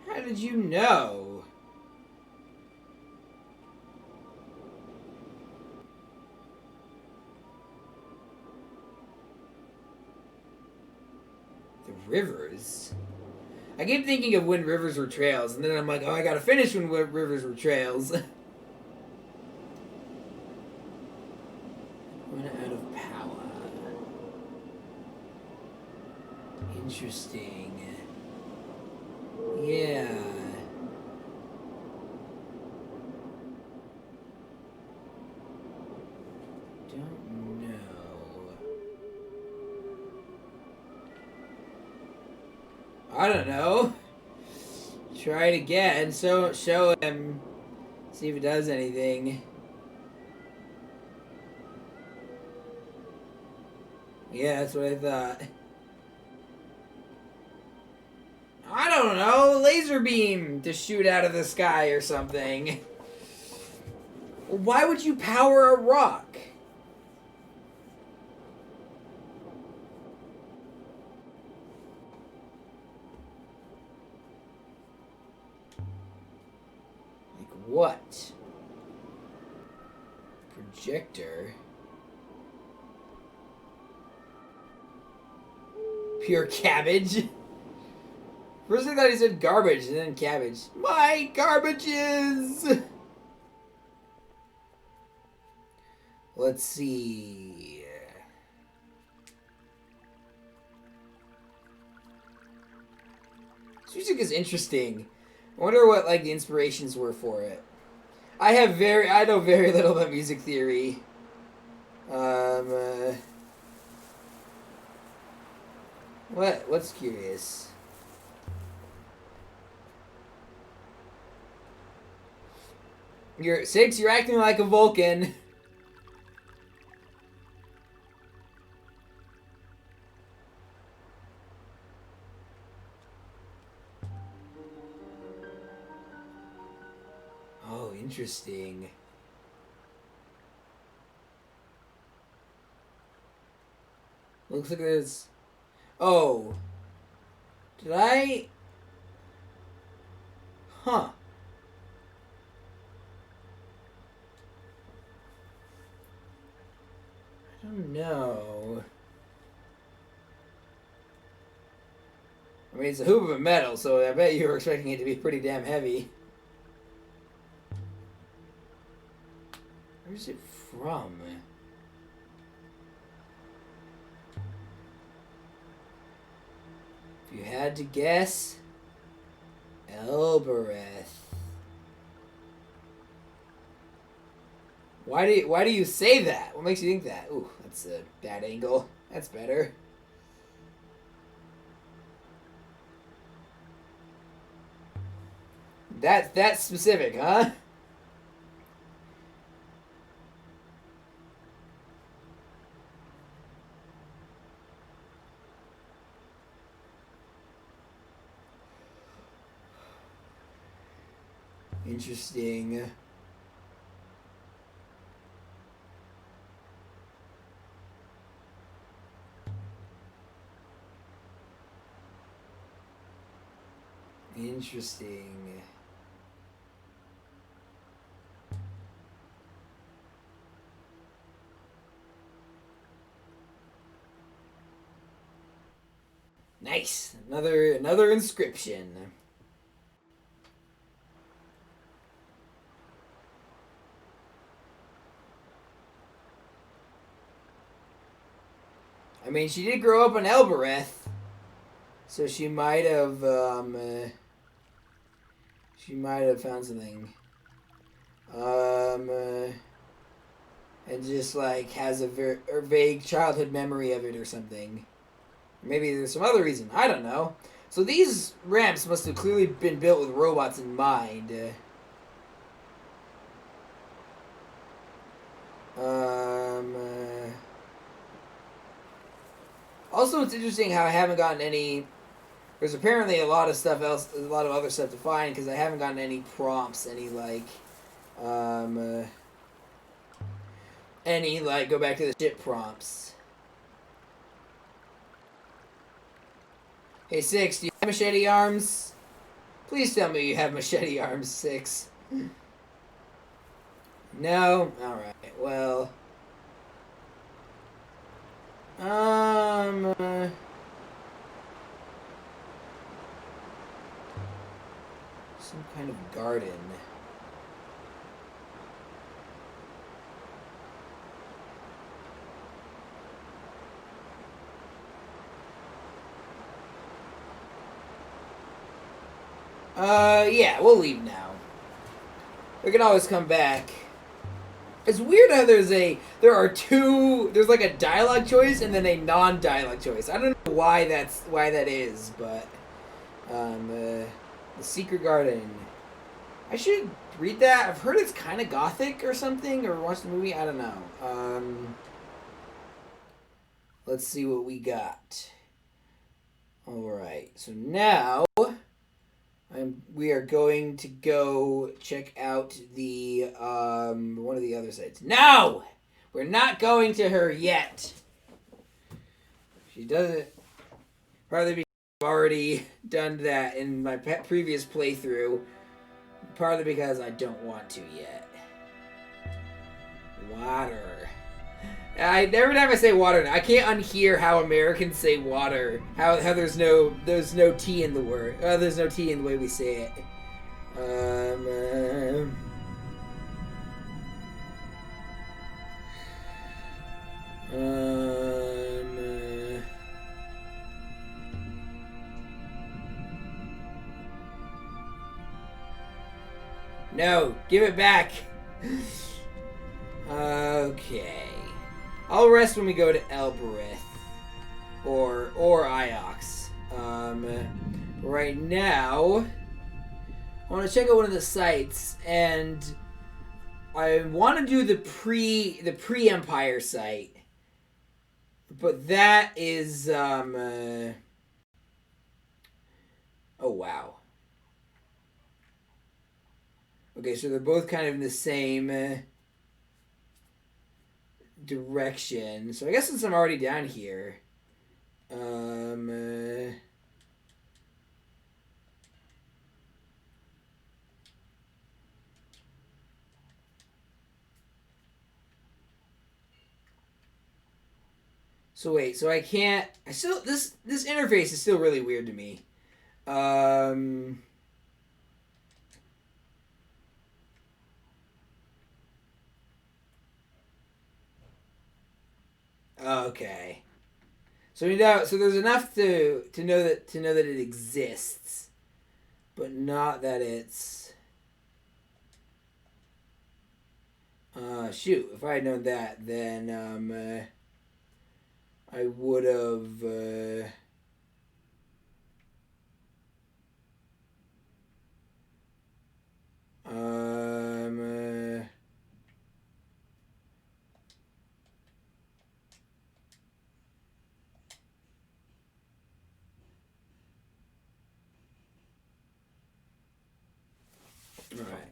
A: How did you know? The rivers? I keep thinking of when rivers were trails, and then I'm like, oh, I gotta finish when rivers were trails. Run out of power. Interesting. Yeah. Don't know. I don't know. Try it again. So show him. See if it does anything. Yeah, that's what I thought. I don't know, laser beam to shoot out of the sky or something. Why would you power a rock? Like what? Projector? Pure cabbage? First I thought he said garbage and then cabbage. My garbages! Let's see. This music is interesting. I wonder what like the inspirations were for it. I know very little about music theory. What's curious? You're 6, you're acting like a Vulcan. Oh, interesting. Looks like there's... Oh. Did I... Huh. I don't know. I mean, it's a hoop of metal, so I bet you were expecting it to be pretty damn heavy. Where's it from? If you had to guess, Elbereth. Why do you say that? What makes you think that? Ooh, that's a bad angle. That's better. That's specific, huh? Interesting. Interesting. Nice. Another inscription. I mean, she did grow up in Elbereth, so she might have found something. and just like has a vague childhood memory of it or something. Maybe there's some other reason. I don't know. So these ramps must have clearly been built with robots in mind. Also, it's interesting how I haven't gotten any. There's apparently a lot of stuff else, a lot of other stuff to find because I haven't gotten any prompts, any go back to the ship prompts. Hey, Six, do you have machete arms? Please tell me you have machete arms, Six. No? Alright, well. Some kind of garden. Yeah, we'll leave now. We can always come back. It's weird how there's like a dialogue choice and then a non-dialogue choice. I don't know why that is, but the Secret Garden. I should read that. I've heard it's kind of gothic or something, or watch the movie. I don't know. Let's see what we got. All right, so now we are going to go check out the one of the other sites. No, we're not going to her yet. She doesn't. Partly because I've already done that in my previous playthrough. Partly because I don't want to yet. Water. Every time I say water, I can't unhear how Americans say water. How there's no T in the word. There's no T in the way we say it. No, give it back. Okay. I'll rest when we go to Elbereth or Iox. Right now, I want to check out one of the sites, and I want to do the pre-Empire site, but that is oh wow. Okay, so they're both kind of in the same direction. So I guess since I'm already down here, so wait, so I can't. I still this interface is still really weird to me. Okay. So so there's enough to know that it exists, but not that it's. Shoot! If I had known that, then I would have. Alright.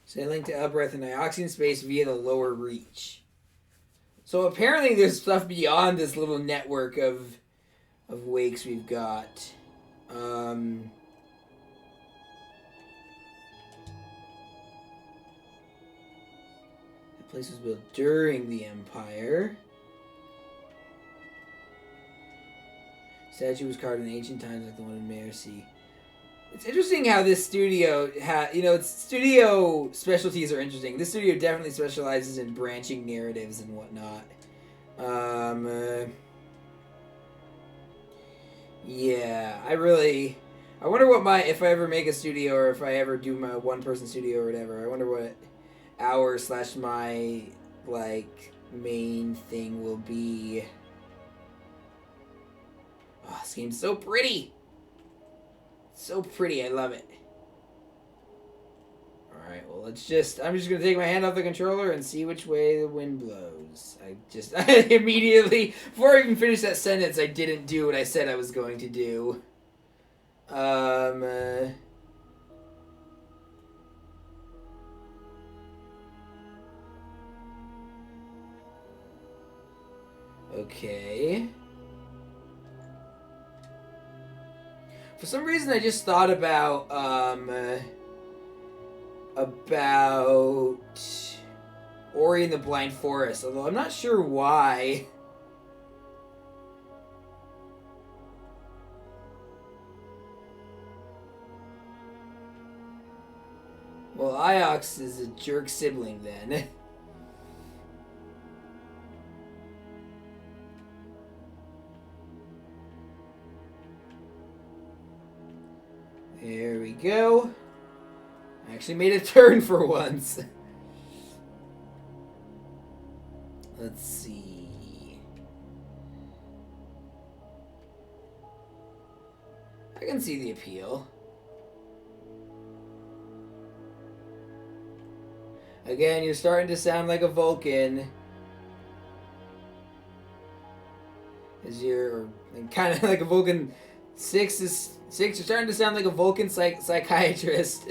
A: Sailing to Elbereth in Ioxian space via the lower reach. So apparently there's stuff beyond this little network of wakes we've got. The place was built during the Empire. Statue was carved in ancient times like the one in Mercy. It's interesting how this studio its studio specialties are interesting. This studio definitely specializes in branching narratives and whatnot. Yeah, I wonder what if I ever make a studio or if I ever do my one-person studio or whatever. I wonder what hour / my like main thing will be. Oh, this game's so pretty. So pretty, I love it. Alright, well I'm just gonna take my hand off the controller and see which way the wind blows. I immediately, before I even finished that sentence, I didn't do what I said I was going to do. Okay. For some reason, I just thought about Ori and the Blind Forest, although I'm not sure why. Well, Iox is a jerk sibling then. There we go. I actually made a turn for once. Let's see. I can see the appeal. Again, you're starting to sound like a Vulcan. As you're kind of like a Vulcan. 6, you're starting to sound like a Vulcan psychiatrist.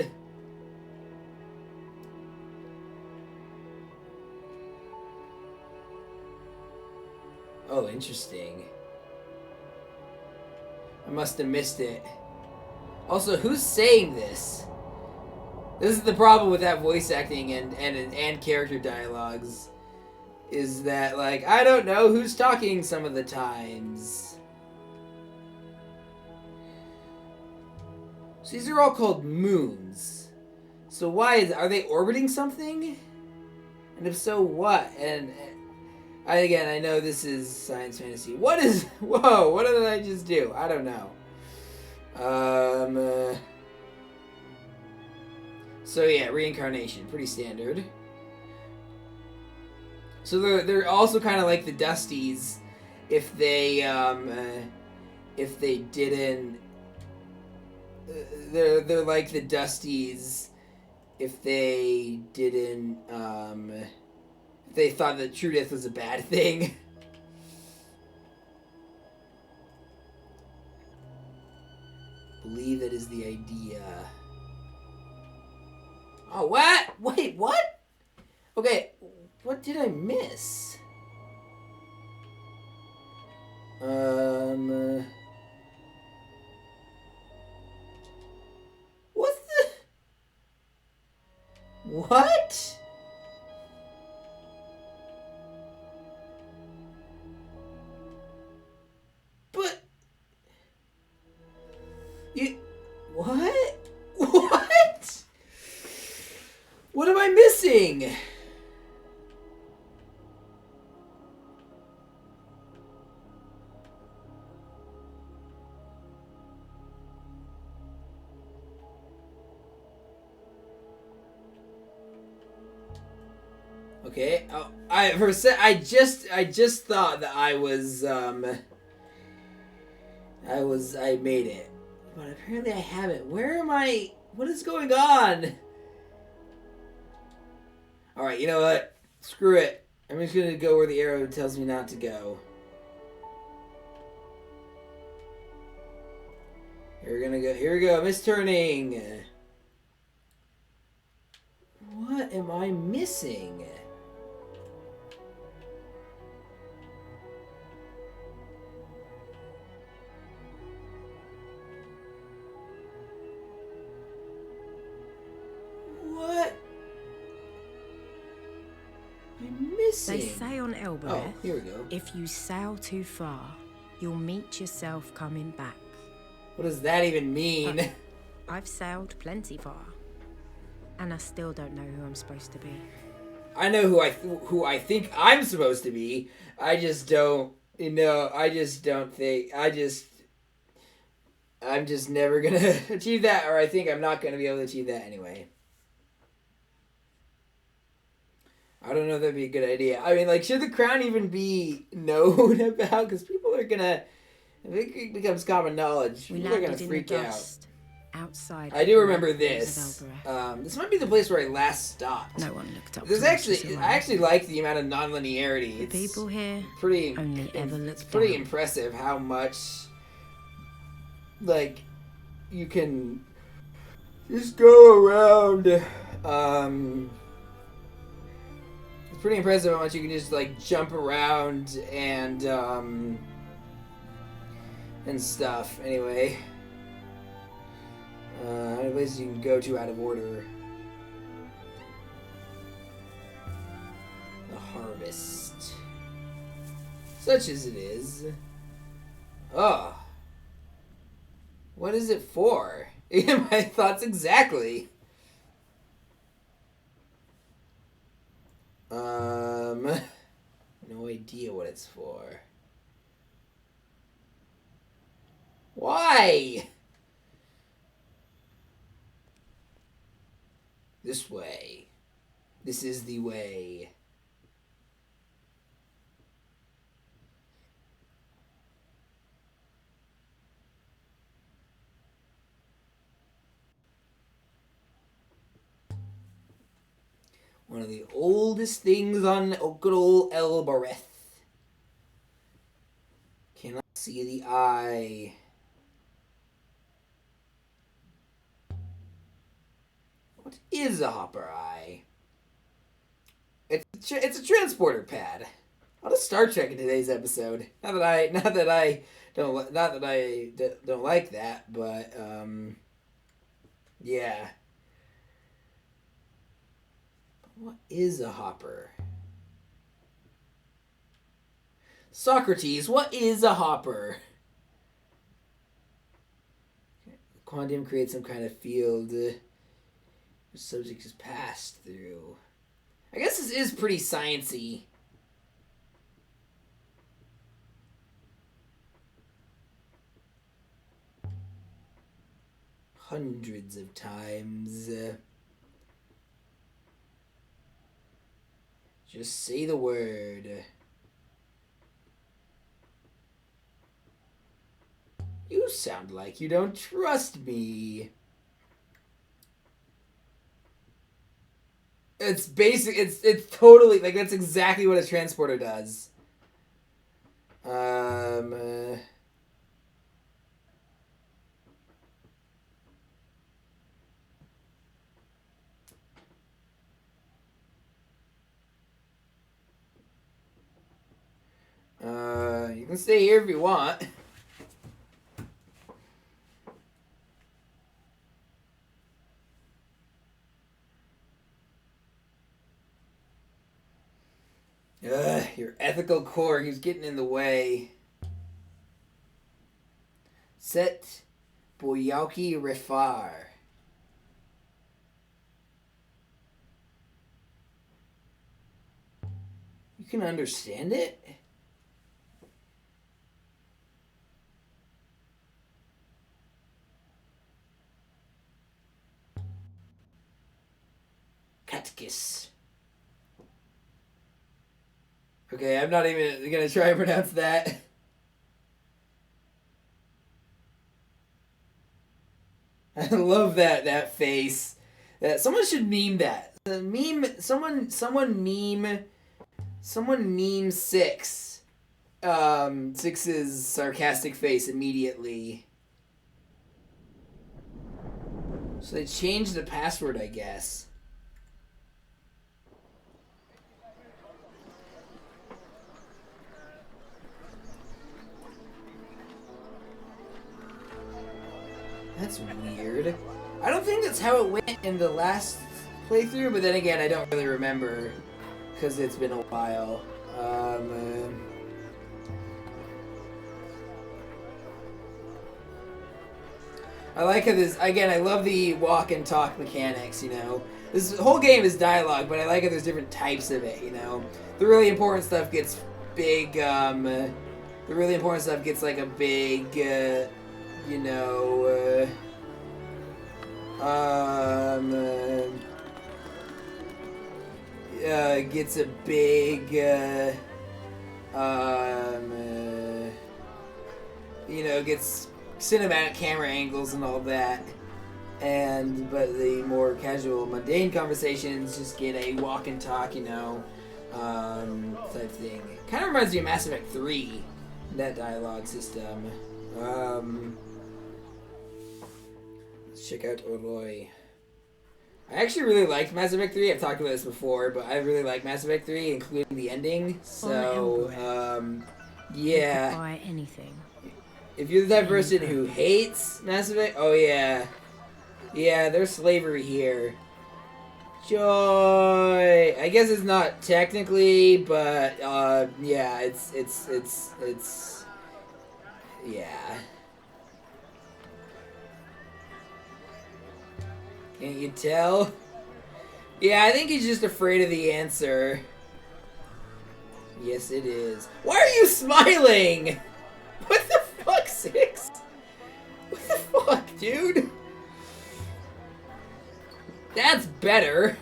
A: Oh, interesting. I must have missed it. Also, who's saying this? This is the problem with that voice acting and character dialogues. Is that, like, I don't know who's talking some of the times. So these are all called moons. So why are they orbiting something? And if so, what? And I know this is science fantasy. What is... Whoa, what did I just do? I don't know. So yeah, reincarnation. Pretty standard. So they're also kind of like the Dusties if they didn't... They're like the Dusties if they didn't... if they thought that true death was a bad thing. Believe that is the idea. Oh, what? Wait, what? Okay, what did I miss? What the... What? But... You... What? What? What am I missing? Okay. Oh, I just thought that I made it. But apparently I haven't. Where am I? What is going on? Alright, you know what? Screw it. I'm just gonna go where the arrow tells me not to go. Here we go. Misturning. What am I missing? What? I'm missing.
B: They say on Elbereth,
A: oh, here we go.
B: if you sail too far, you'll meet yourself coming back.
A: What does that even mean?
B: I've sailed plenty far, and I still don't know who I'm supposed to be.
A: I know who I think I'm supposed to be. I just don't. I just don't think. I'm just never gonna achieve that, or I think I'm not gonna be able to achieve that anyway. I don't know if that'd be a good idea. I mean, like, should the crown even be known about? Because people are gonna, if it becomes common knowledge,
B: We
A: people are gonna
B: landed in
A: freak
B: the
A: out.
B: dust, outside.
A: I do remember
B: the
A: this.
B: walls of Elbereth.
A: This might be the place where I last stopped.
B: No one looked up.
A: There's
B: to watch us
A: actually,
B: arrive.
A: I actually like the amount of non-linearity.
B: The
A: It's
B: people here
A: pretty,
B: only ever
A: it's
B: look
A: pretty
B: down.
A: impressive how much, like, you can just go around. It's pretty impressive how much you can just like jump around and stuff. Anyway, any places you can go to out of order. The harvest, such as it is. Oh, what is it for? My thoughts exactly. No idea what it's for. Why? This way. This is the way. One of the oldest things on good old Elbereth. Cannot see the eye. What is a hopper eye? It's a transporter pad. A lot of Star Trek in today's episode. Not that I don't like that, but yeah. What is a hopper? Socrates, what is a hopper? Quantum creates some kind of field the subject is passed through. I guess this is pretty sciencey. Hundreds of times. Just say the word. You sound like you don't trust me. It's basic. It's totally like that's exactly what a transporter does. You can stay here if you want. Your ethical core keeps getting in the way. Set Boyauki Refar. You can understand it? Katkis. Okay, I'm not even gonna try and pronounce that. I love that face. That someone should meme that. Someone meme Six. Six's sarcastic face immediately. So they changed the password, I guess. That's weird. I don't think that's how it went in the last playthrough, but then again, I don't really remember because it's been a while. I like how this, again, I love the walk and talk mechanics, you know. This whole game is dialogue, but I like how there's different types of it, you know. The really important stuff gets big, the really important stuff gets like a big, you know, gets a big, gets cinematic camera angles and all that. But the more casual, mundane conversations just get a walk and talk, type thing. It kind of reminds me of Mass Effect 3, that dialogue system. Let's check out Oroy. I actually really liked Mass Effect 3. I've talked about this before, but I really like Mass Effect 3, including the ending. So, yeah.
B: You could buy anything.
A: If you're the type of person who hates Mass Effect, oh yeah. Yeah, there's slavery here. Joy! I guess it's not technically, but, yeah, it's, yeah. Can't you tell? Yeah, I think he's just afraid of the answer. Yes, it is. Why are you smiling? What the fuck, Six? What the fuck, dude? That's better.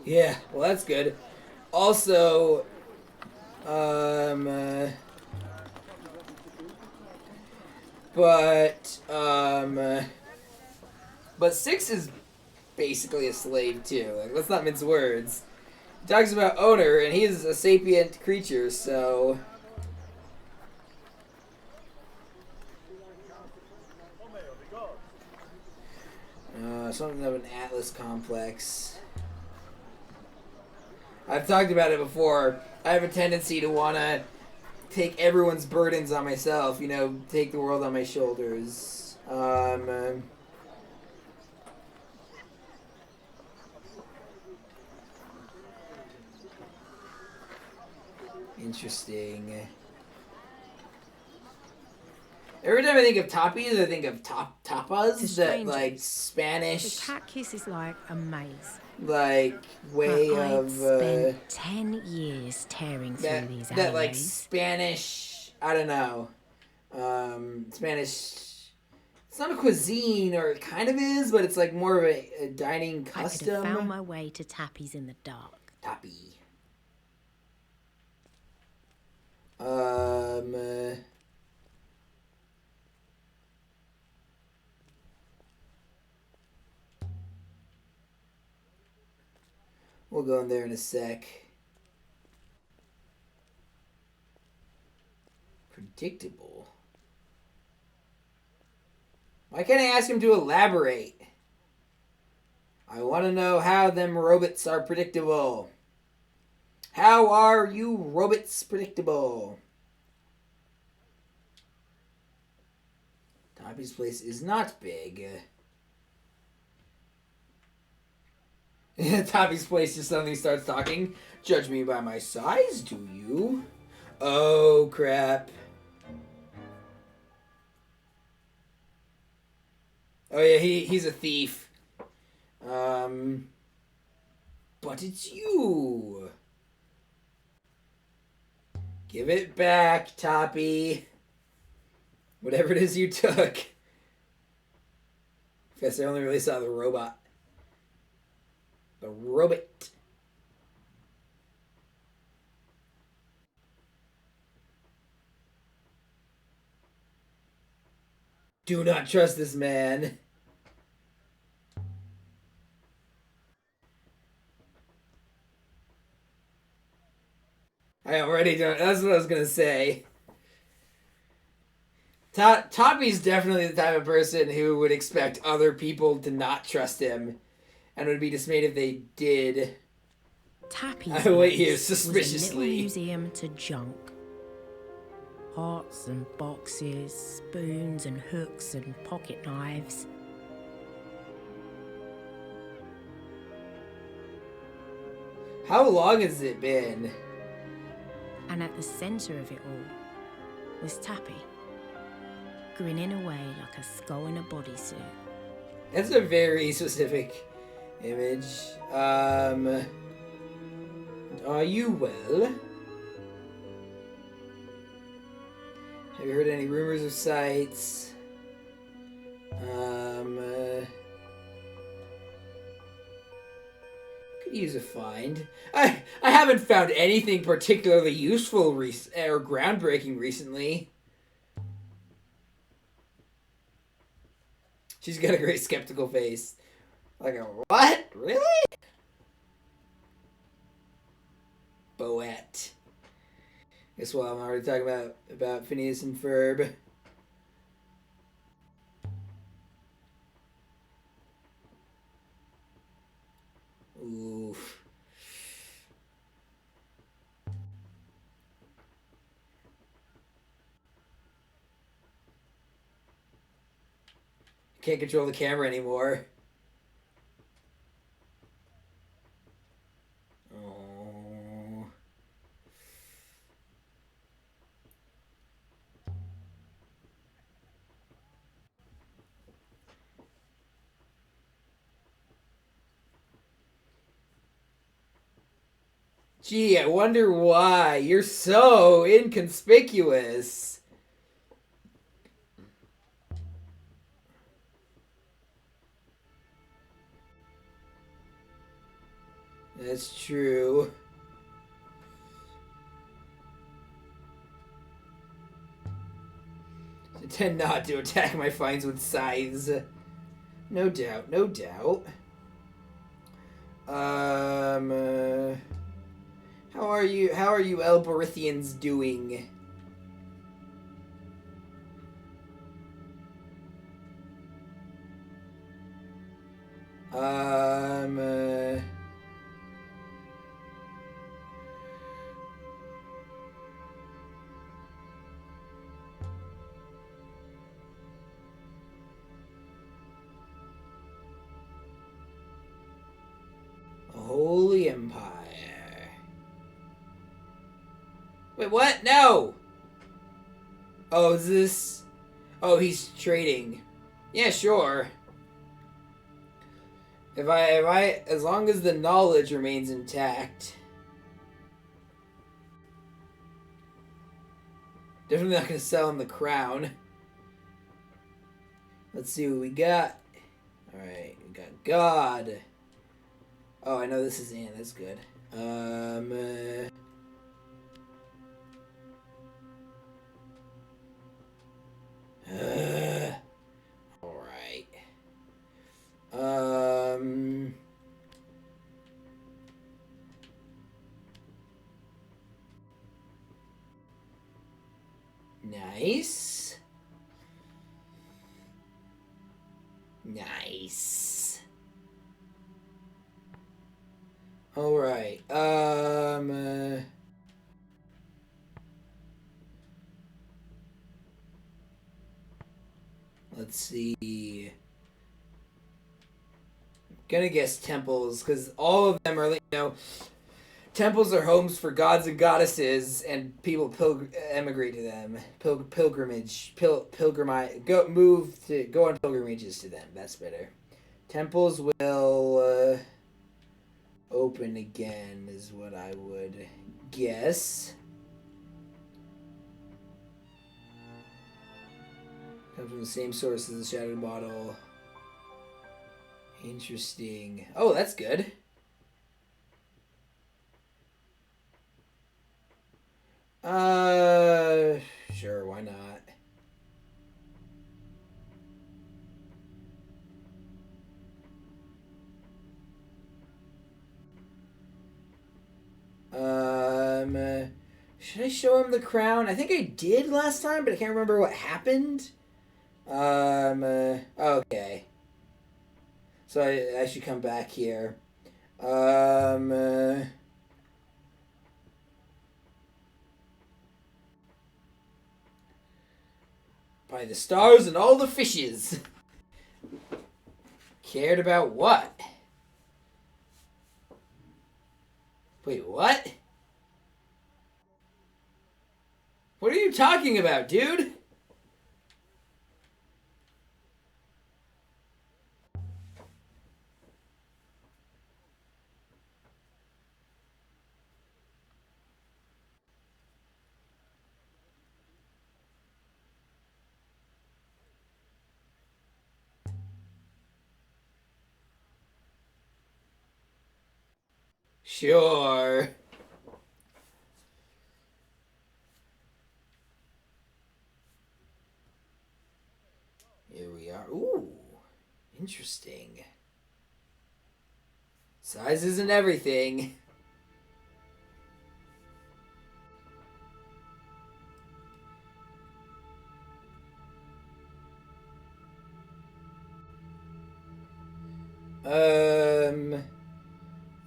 A: Yeah, well, that's good. Also, but Six is basically a slave too. Like, let's not mince words. He talks about owner, and he is a sapient creature, so. Something of an Atlas complex. I've talked about it before. I have a tendency to want to take everyone's burdens on myself, take the world on my shoulders. Interesting. Every time I think of tapis, I think of tapas, that, like, Spanish.
B: The cat kiss is like a maze.
A: Like, way of.
B: Spent 10 years tearing through these alleyways.
A: That, like, Spanish. I don't know. Spanish. It's not a cuisine, or it kind of is, but it's like more of a dining custom.
B: I could have found my way to tapis in the dark.
A: Tapi. We'll go in there in a sec. Predictable. Why can't I ask him to elaborate? I want to know how them robots are predictable. How are you robots predictable? Toppy's place is not big. Toppy's place just suddenly starts talking. Judge me by my size, do you? Oh, crap. Oh, yeah, he's a thief. But it's you. Give it back, Toppy. Whatever it is you took. Guess I only really saw the robot. The robot. Do not trust this man. I already don't. That's what I was gonna say. Toppy's definitely the type of person who would expect other people to not trust him, and would be dismayed if they did.
B: Tappy's
A: I wait here suspiciously.
B: Was a little museum to junk. Pots and boxes, spoons and hooks and pocket knives.
A: How long has it been?
B: And at the centre of it all was Tappy, grinning away like a skull in a bodysuit.
A: That's a very specific image. Are you well? Have you heard any rumors of sights? Could use a find. I haven't found anything particularly useful or groundbreaking recently. She's got a great skeptical face. Like a what? Really? Boet. Guess what? I'm already talking about Phineas and Ferb. Oof. Can't control the camera anymore. Oh. Gee, I wonder why. You're so inconspicuous. That's true. I tend not to attack my finds with scythes. No doubt, no doubt. How are you Elberithians doing? Holy Empire. Wait, what? No! Oh, is this... Oh, he's trading. Yeah, sure. If I, as long as the knowledge remains intact. Definitely not gonna sell him the crown. Let's see what we got. Alright, we got God. Oh, I know this is in. That's good. Alright. Nice. Nice. Alright. Let's see. I'm gonna guess temples, because all of them are, temples are homes for gods and goddesses, and people emigrate to them. Pilgrimage. Go on pilgrimages to them. That's better. Temples will open again, is what I would guess. Come from the same source as the Shattered Bottle. Interesting. Oh, that's good. Sure, why not? Should I show him the crown? I think I did last time, but I can't remember what happened. Okay. So I should come back here. By the stars and all the fishes. Cared about what? Wait, what? What are you talking about, dude? Sure. Here we are. Ooh, interesting. Size isn't everything.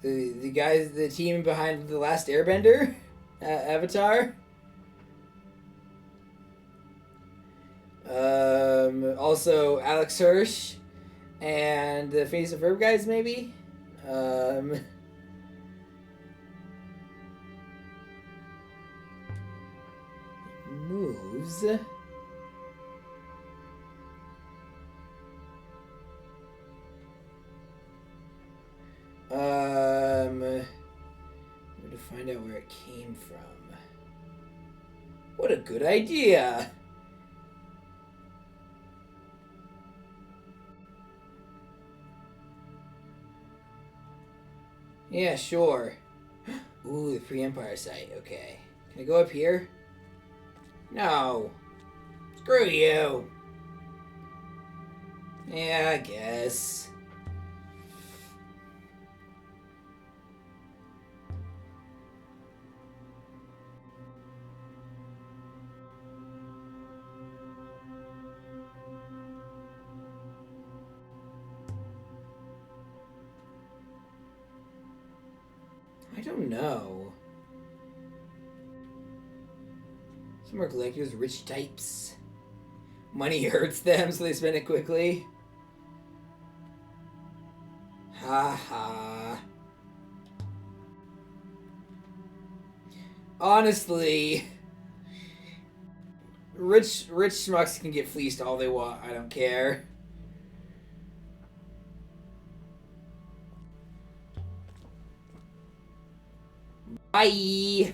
A: The guys, the team behind the last Airbender, Avatar. Also Alex Hirsch, and the Face of Herb guys, maybe. Moves. I'm going to find out where it came from. What a good idea! Yeah, sure. Ooh, the pre-Empire site. Okay. Can I go up here? No. Screw you. Yeah, I guess. I don't know. Some are collectors, rich types. Money hurts them, so they spend it quickly. Ha ha. Honestly, rich schmucks can get fleeced all they want. I don't care. Bye.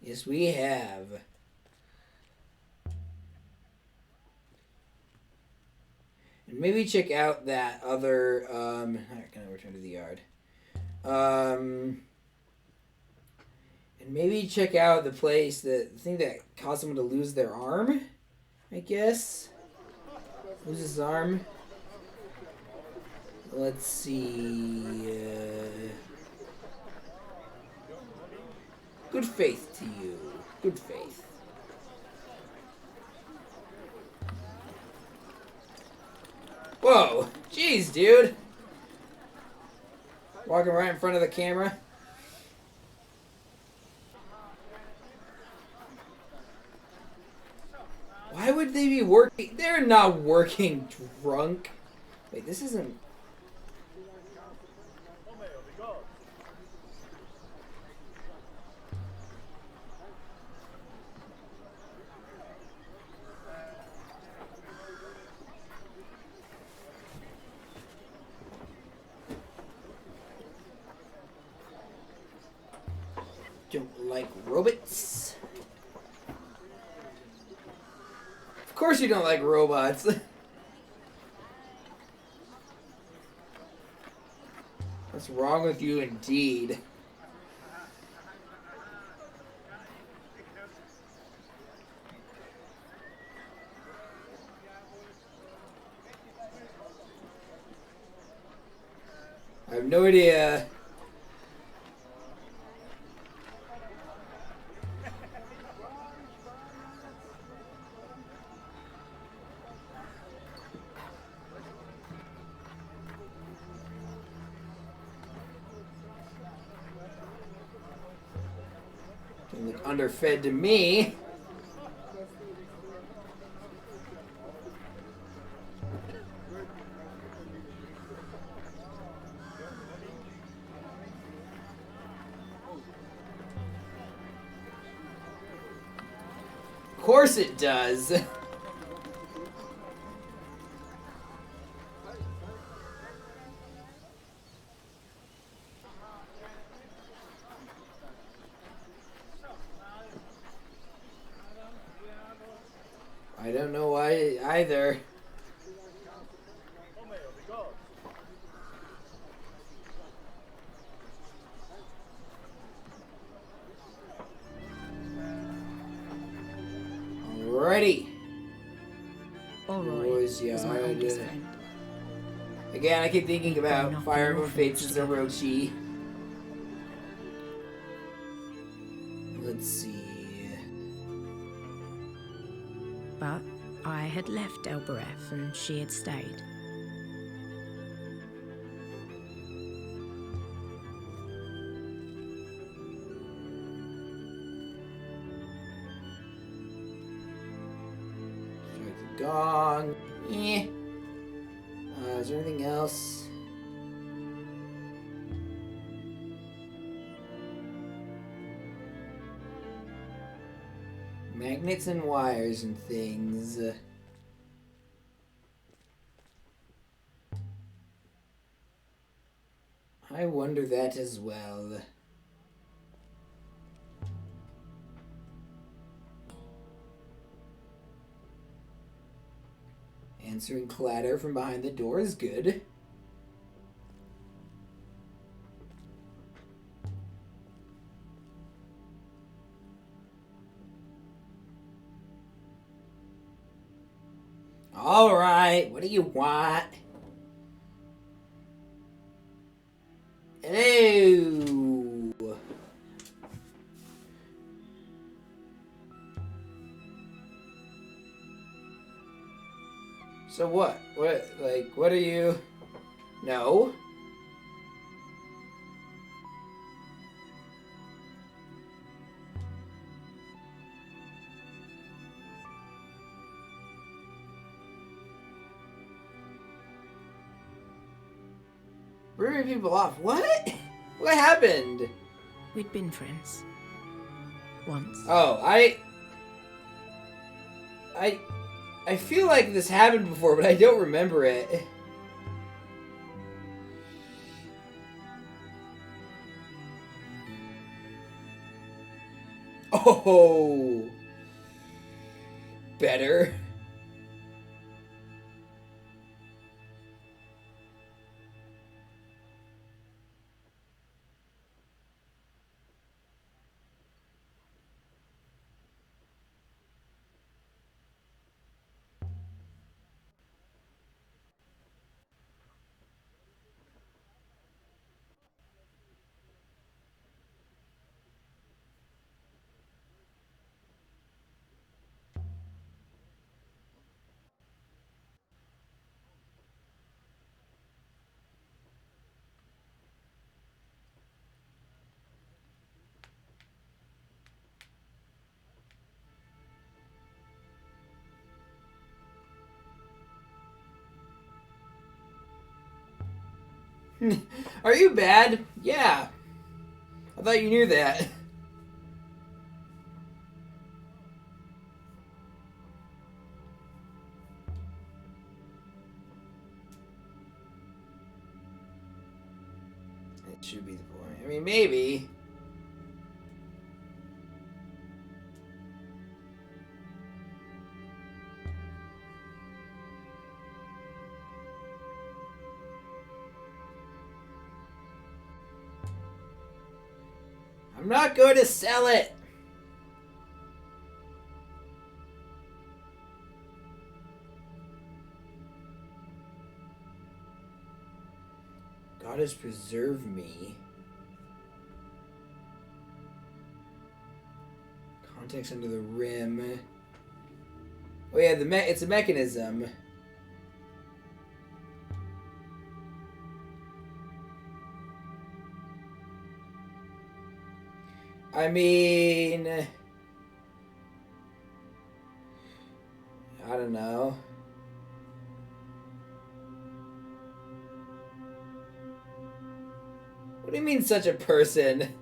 A: Yes, we have. And maybe check out that other. Can I return to the yard? And maybe check out the place the thing that caused someone to lose their arm. I guess. Lose his arm. Let's see. Good faith to you. Good faith. Whoa! Jeez, dude! Walking right in front of the camera. Why would they be working? They're not working drunk. Wait, this isn't... Don't like robots. Of course you don't like robots. What's wrong with you indeed? I have no idea. Don't look underfed to me. Of course it does. either. Alrighty.
B: Orroy was my oldest friend.
A: Again, I keep thinking about Fire Emblem Fates as Orochi. Let's see.
B: But I had left Elbereth and she had stayed.
A: Strike the gong. Yeah. Is there anything else? Magnets and wires and things. I wonder that as well. Answering clatter from behind the door is good. All right, what do you want? Hello. So what? What are you? No. Ripping people off. What? What happened?
B: We'd been friends. Once.
A: Oh, I feel like this happened before, but I don't remember it. Oh. Better. Are you bad? Yeah. I thought you knew that. That should be the point. I mean, maybe. I'm not going to sell it. God has preserved me. Context under the rim. Oh yeah, it's a mechanism. I mean, I don't know. What do you mean, such a person?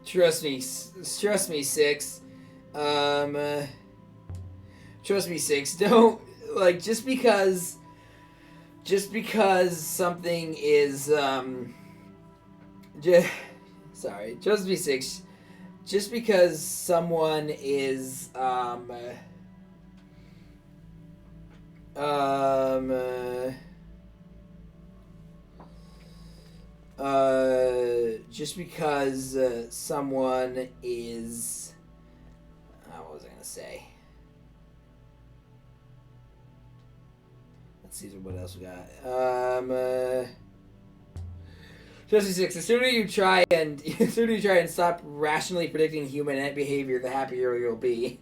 A: Trust me, 6. Trust me, 6. Don't, like, just because something is, sorry, trust me, 6. just because someone is just because someone is what was I gonna say? Let's see what else we got. 56. The sooner you try and stop rationally predicting human behavior, the happier you'll be.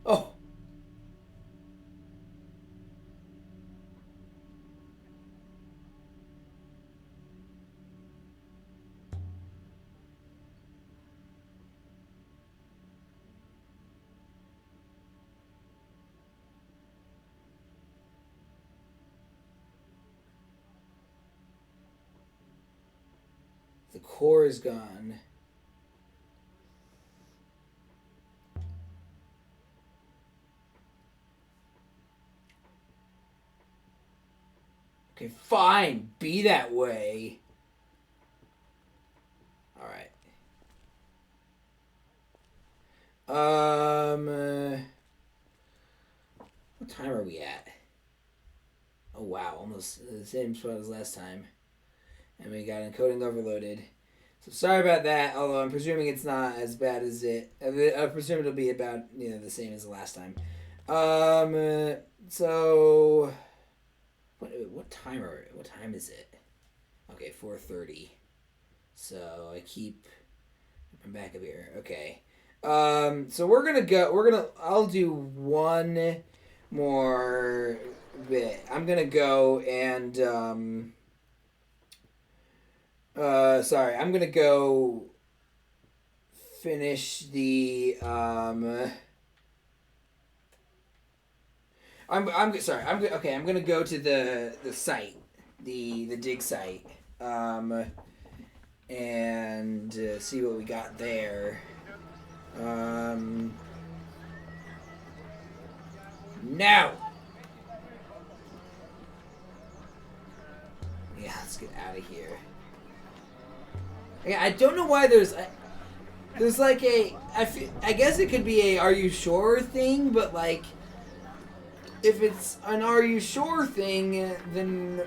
A: Oh. The core is gone. Okay, fine. Be that way. Alright. What time are we at? Oh wow, almost the same spot as last time. And we got encoding overloaded. So sorry about that, although I'm presuming it's not as bad as it... I presume it'll be about, the same as the last time. So... What time is it? Okay, 4:30. So I keep... I'm back up here. Okay. So I'll do one more bit. I'm gonna go and... I'm gonna go finish the I'm gonna go to the site, the dig site, and see what we got there. Now. Yeah, let's get out of here. I don't know why there's like I guess it could be a "Are you sure?" thing, but like if it's an "Are you sure?" thing, then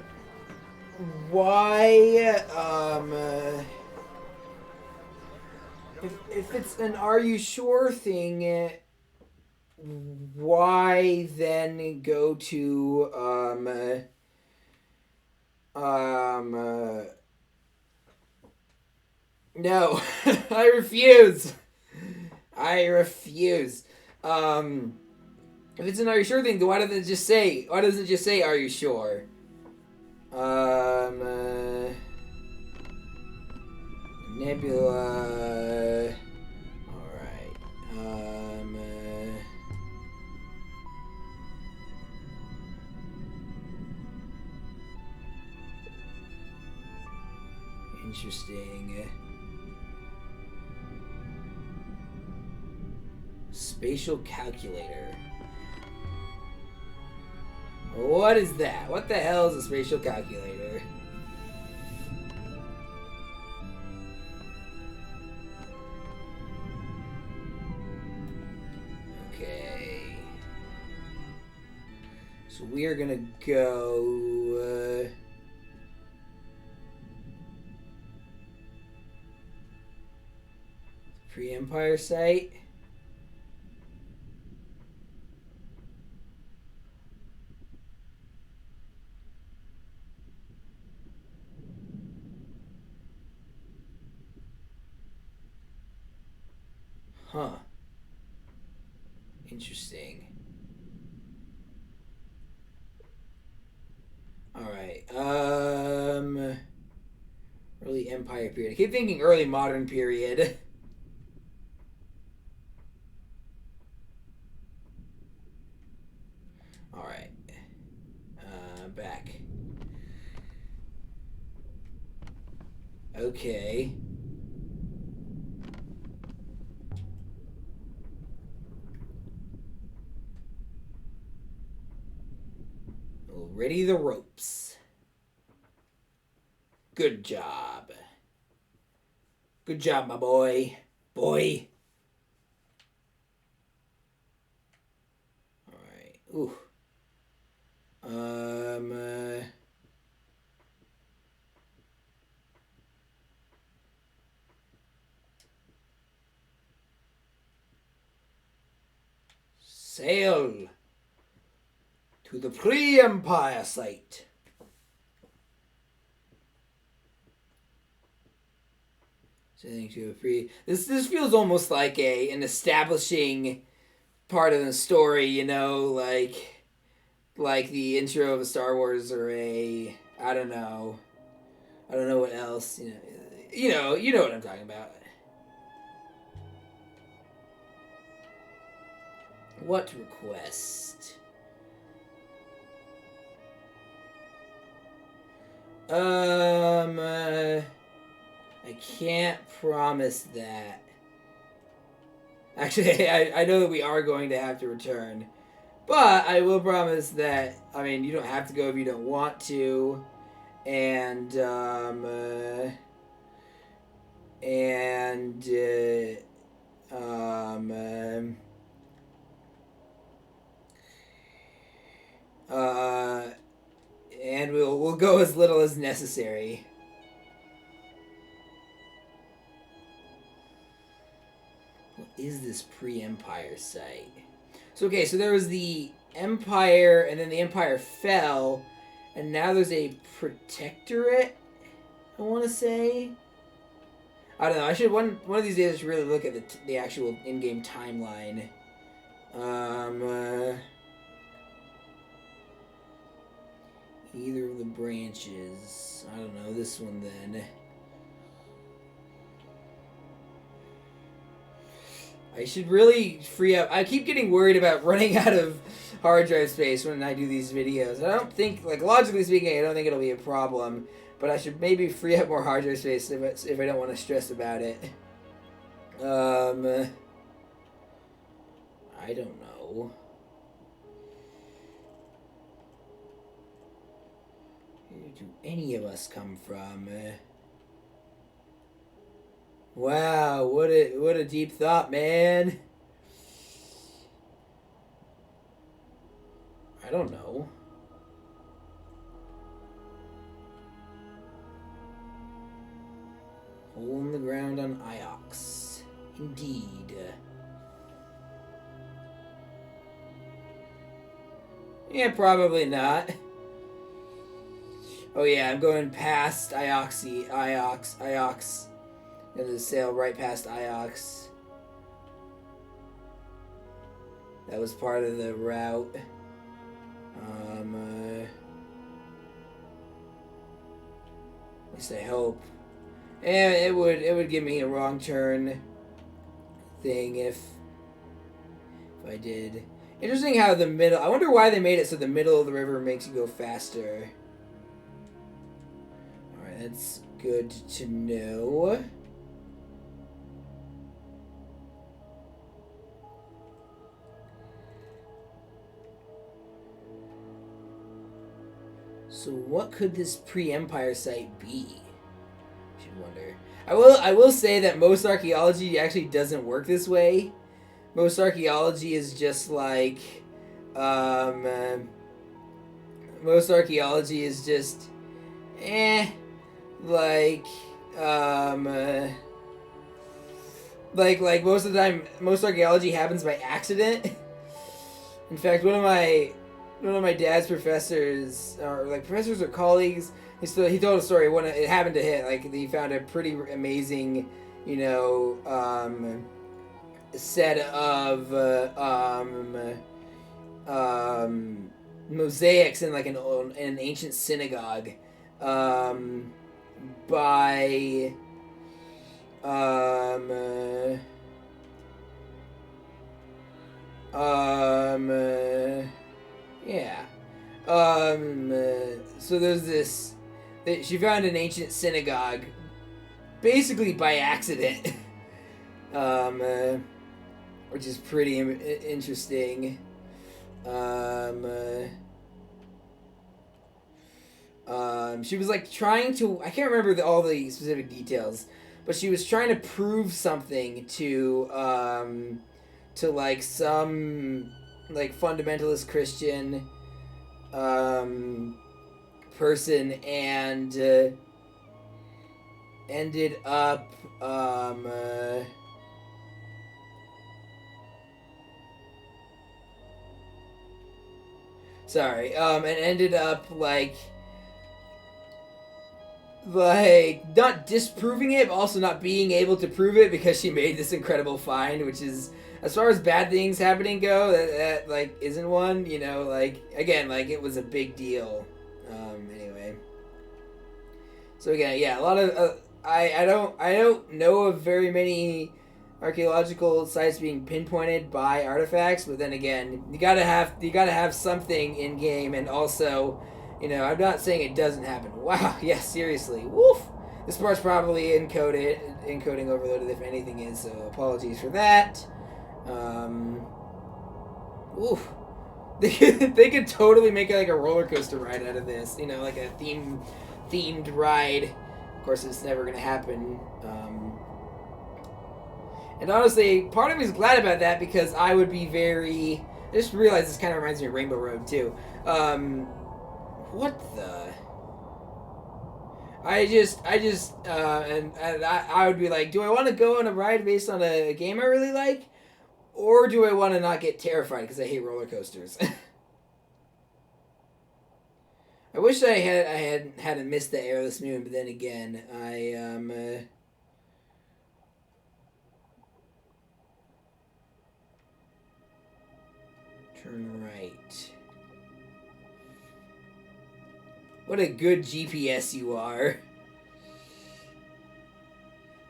A: why if it's an "Are you sure?" thing, why then go to no, I refuse. I refuse. If it's an "Are you sure?" thing, then why doesn't it just say? Why doesn't it just say "Are you sure"? Nebula. All right. Interesting. Spatial calculator. What is that? What the hell is a spatial calculator? Okay. So we are gonna go... pre-Empire site. Huh. Interesting. Alright. Early Empire period. I keep thinking early modern period. Alright. Back. Okay. Ready the ropes. Good job. Good job, my boy. Boy. Alright. Ooh. Sail to the pre-Empire site. Sailing to a pre. This feels almost like an establishing part of the story, you know, like the intro of a Star Wars or a I don't know what else, you know what I'm talking about. What request? I can't promise that. Actually, I know that we are going to have to return. But I will promise that, I mean, you don't have to go if you don't want to. And, and we'll go as little as necessary. What is this pre-Empire site? So, okay, so there was the Empire, and then the Empire fell, and now there's a Protectorate, I want to say. I don't know, I should, one of these days, I should really look at the actual in-game timeline. Either of the branches. I don't know, this one then. I should really free up. I keep getting worried about running out of hard drive space when I do these videos. I don't think, like, logically speaking, I don't think it'll be a problem. But I should maybe free up more hard drive space if I don't want to stress about it. I don't know. Where do any of us come from? Wow, what a deep thought, man. I don't know. Hole in the ground on Iox. Indeed. Yeah, probably not. Oh yeah, I'm going past Iox. Gonna sail right past Iox. That was part of the route. At least I hope. And it would give me a wrong turn thing if I did. Interesting how the middle. I wonder why they made it so the middle of the river makes you go faster. All right, that's good to know. So what could this pre-Empire site be? I should wonder. I will say that most archaeology actually doesn't work this way. Most archaeology is just like, most archaeology is just, like, like most of the time, most archaeology happens by accident. In fact, one of my dad's professors, or like professors or colleagues, he told a story. It happened to him. Like he found a pretty amazing, set of mosaics in like an ancient synagogue, by yeah. So there's this. She found an ancient synagogue basically by accident. Which is pretty interesting. She was like trying to, I can't remember all the specific details, but she was trying to prove something to like some like fundamentalist Christian person, and ended up and ended up like not disproving it, but also not being able to prove it because she made this incredible find, which is, as far as bad things happening go, that like isn't one, you know, like again, like it was a big deal. Anyway, so again, yeah, a lot of I don't know of very many archaeological sites being pinpointed by artifacts, but then again, you gotta have something in game, and also, you know, I'm not saying it doesn't happen. Wow, yeah, seriously, woof. This part's probably encoding overloaded if anything is, so apologies for that. Oof. They could totally make like a roller coaster ride out of this, you know, like a themed ride. Of course, it's never gonna happen. And honestly, part of me is glad about that, because I would be very. I just realized this kind of reminds me of Rainbow Road too. What the? I would be like, do I want to go on a ride based on a game I really like, or do I want to not get terrified because I hate roller coasters? I wish I hadn't missed the airless moon, but then again, turn right. What a good GPS you are.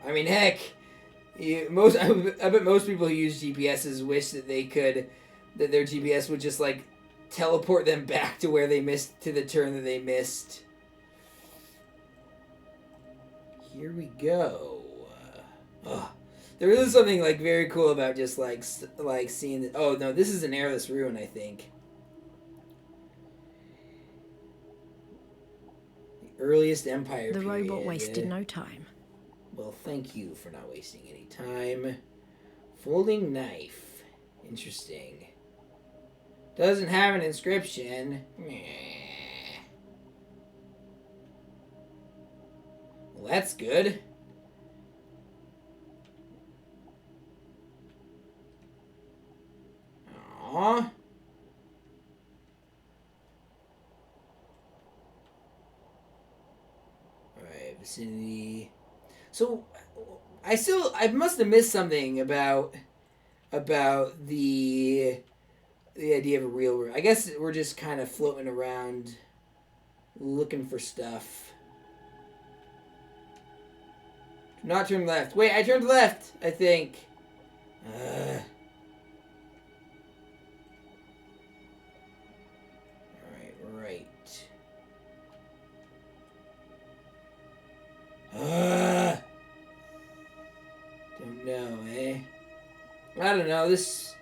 A: I mean, heck, I bet most people who use GPSs wish that that their GPS would just like teleport them back to where they missed, to the turn that they missed. Here we go. There is something like very cool about just like seeing that. Oh no, this is an airless ruin, I think. The earliest empire.
B: The
A: period.
B: robot wasted no time.
A: Well, thank you for not wasting any time. Folding knife. Interesting. Doesn't have an inscription. Well, that's good. Aww. Alright, vicinity. So, I must have missed something about the idea of a real room. I guess we're just kind of floating around looking for stuff. Do not turn left. Wait, I turned left, I think. Alright, right. Don't know, eh? I don't know, this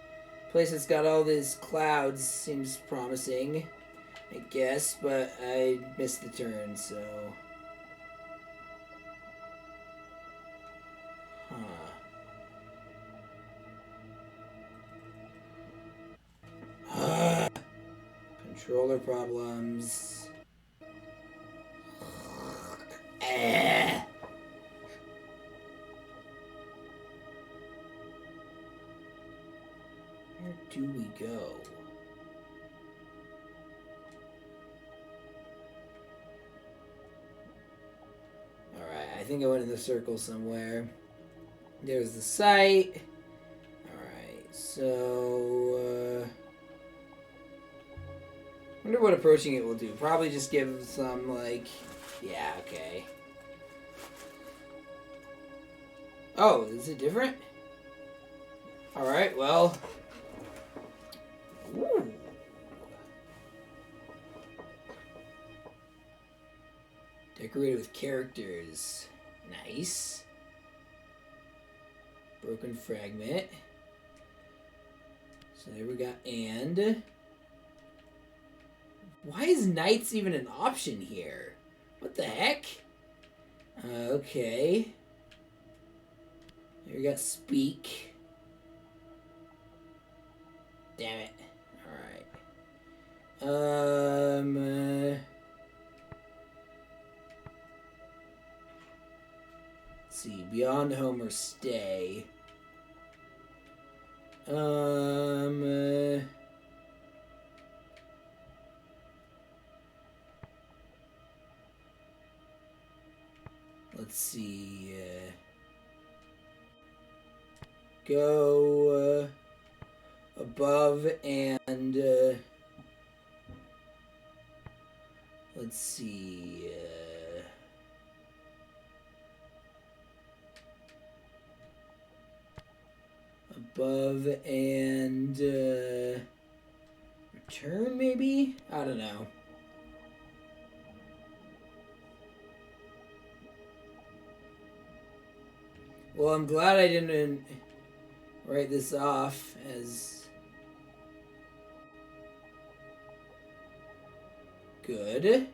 A: place that's got all these clouds seems promising, I guess, but I missed the turn, so... Controller problems. Where do we go? Alright, I think I went in the circle somewhere. There's the site. Alright, so... I wonder what approaching it will do. Probably just give some, like... Yeah, okay. Oh, is it different? Alright, well... Ooh. Decorated with characters. Nice. Broken fragment. So there we got and. Why is knights even an option here? What the heck? Okay. Here we got speak. Damn it. Alright. Let's see. Beyond home or stay. Let's see. Go above and let's see. Above and return, maybe? I don't know. Well, I'm glad I didn't write this off as good.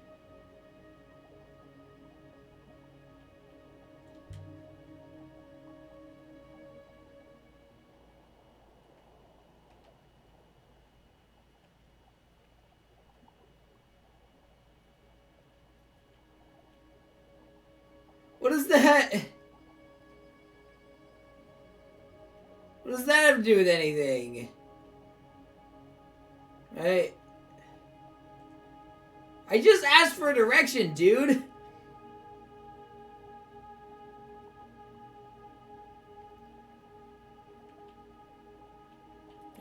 A: What is that? What does that have to do with anything? Right? I just asked for a direction, dude.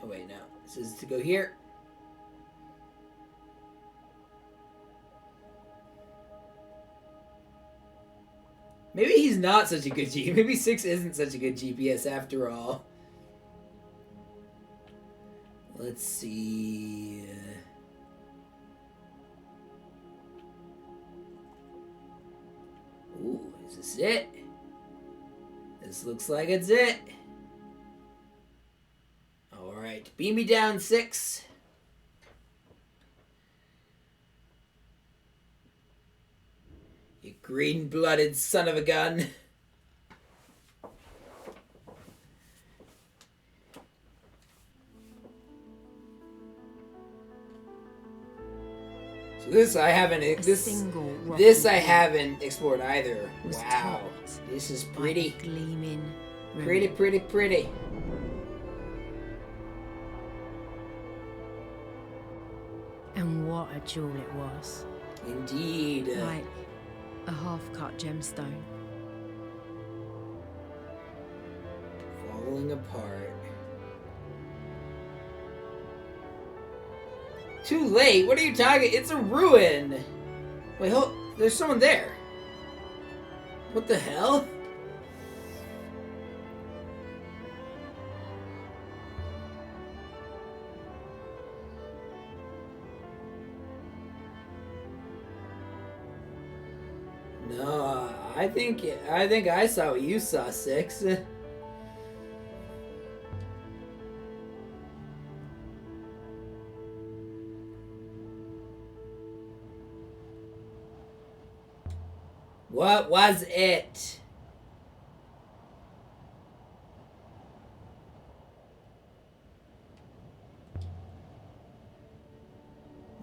A: Oh wait, no. This is to go here. Maybe he's not such a good GPS. Maybe 6 isn't such a good GPS after all. Let's see. Ooh, is this it? This looks like it's it. Alright, beam me down, 6. You green-blooded son of a gun. This I haven't. This I haven't explored either. Wow, this is pretty.
B: Gleaming.
A: Pretty.
B: And what a jewel it was.
A: Indeed.
B: Like a half-cut gemstone.
A: Falling apart. Too late? What are you talking? It's a ruin! Wait, hold. There's someone there. What the hell? No, I think I saw what you saw, 6. What was it?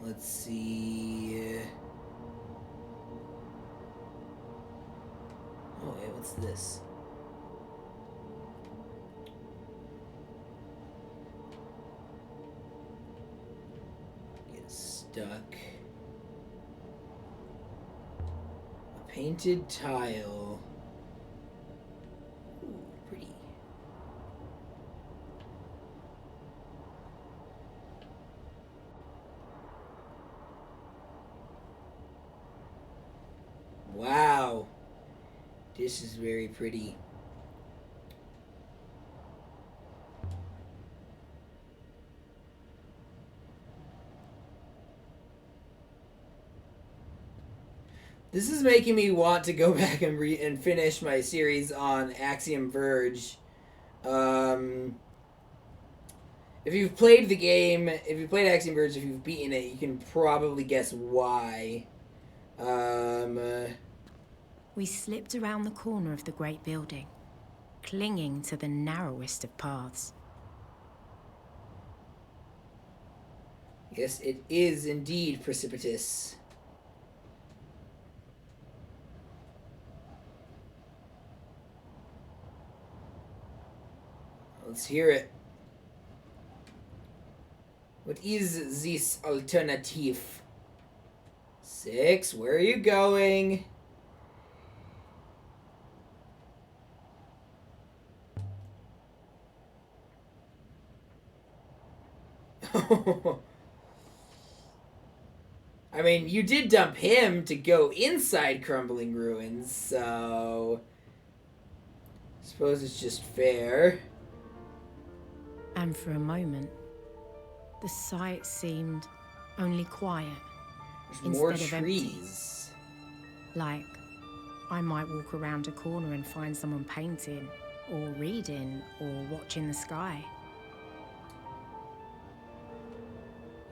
A: Let's see. Oh, wait, what's this? Get stuck. Painted tile. Ooh, pretty. Wow. This is very pretty. This is making me want to go back and finish my series on Axiom Verge. If you've played the game, if you've played Axiom Verge, if you've beaten it, you can probably guess why.
B: We slipped around the corner of the great building, clinging to the narrowest of paths.
A: Yes, it is indeed precipitous. Let's hear it. What is this alternative? 6, where are you going? I mean, you did dump him to go inside crumbling ruins, so I suppose it's just fair.
B: And for a moment, the sight seemed only quiet.
A: There's more
B: instead of empty.
A: trees.
B: Like, I might walk around a corner and find someone painting, or reading, or watching the sky.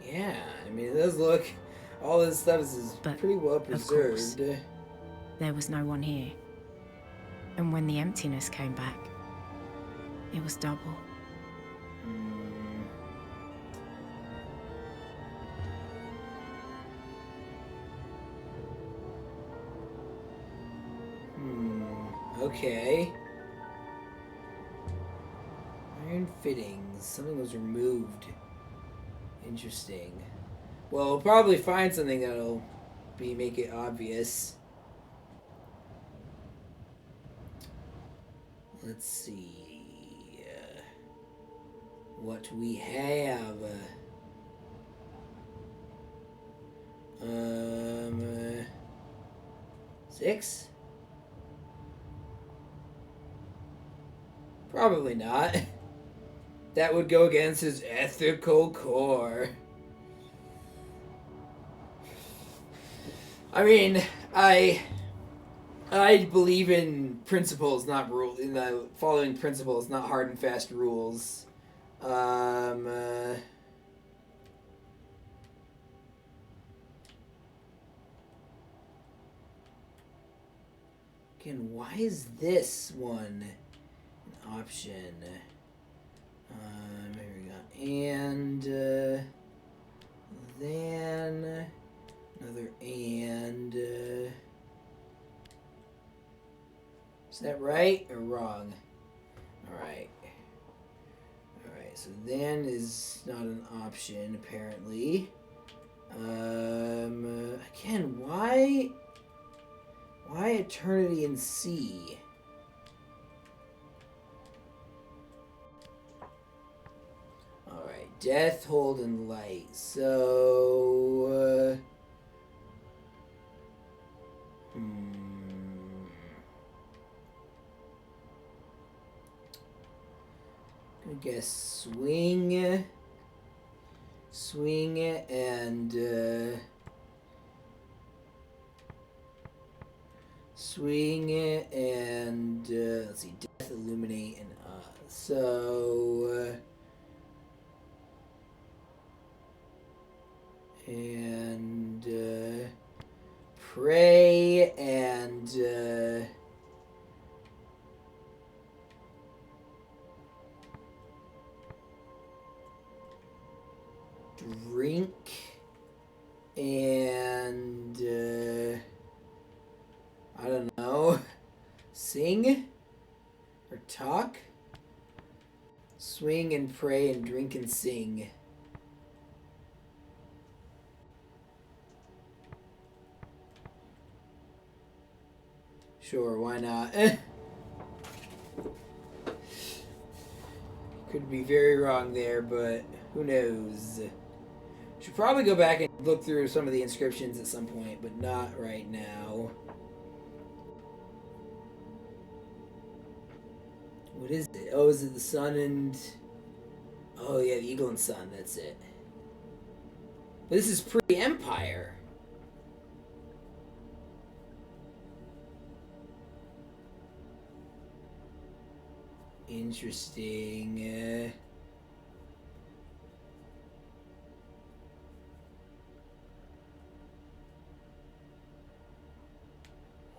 A: Yeah, I mean, it does look... All this stuff is
B: But,
A: pretty well
B: of
A: preserved.
B: course, there was no one here. And when the emptiness came back, it was double.
A: Okay. Iron fittings. Something was removed. Interesting. Well, we'll probably find something that'll make it obvious. Let's see. What we have. 6? Probably not. That would go against his ethical core. I mean, I believe in principles, not rules. In the following principles, not hard and fast rules. Again, why is this one an option? Here we go. And then another and. Is that right or wrong? Alright. Alright, so then is not an option, apparently. Again, why eternity in C? Alright, death, hold, and light. So, I guess swing and let's see, death, illuminate, and so and pray and drink and I don't know, sing or talk, swing and pray and drink and sing. Sure, why not? Could be very wrong there, but who knows? Should probably go back and look through some of the inscriptions at some point, but not right now. What is it? Oh, is it the sun and... Oh, yeah, the eagle and sun, that's it. But this is pre-Empire. Interesting.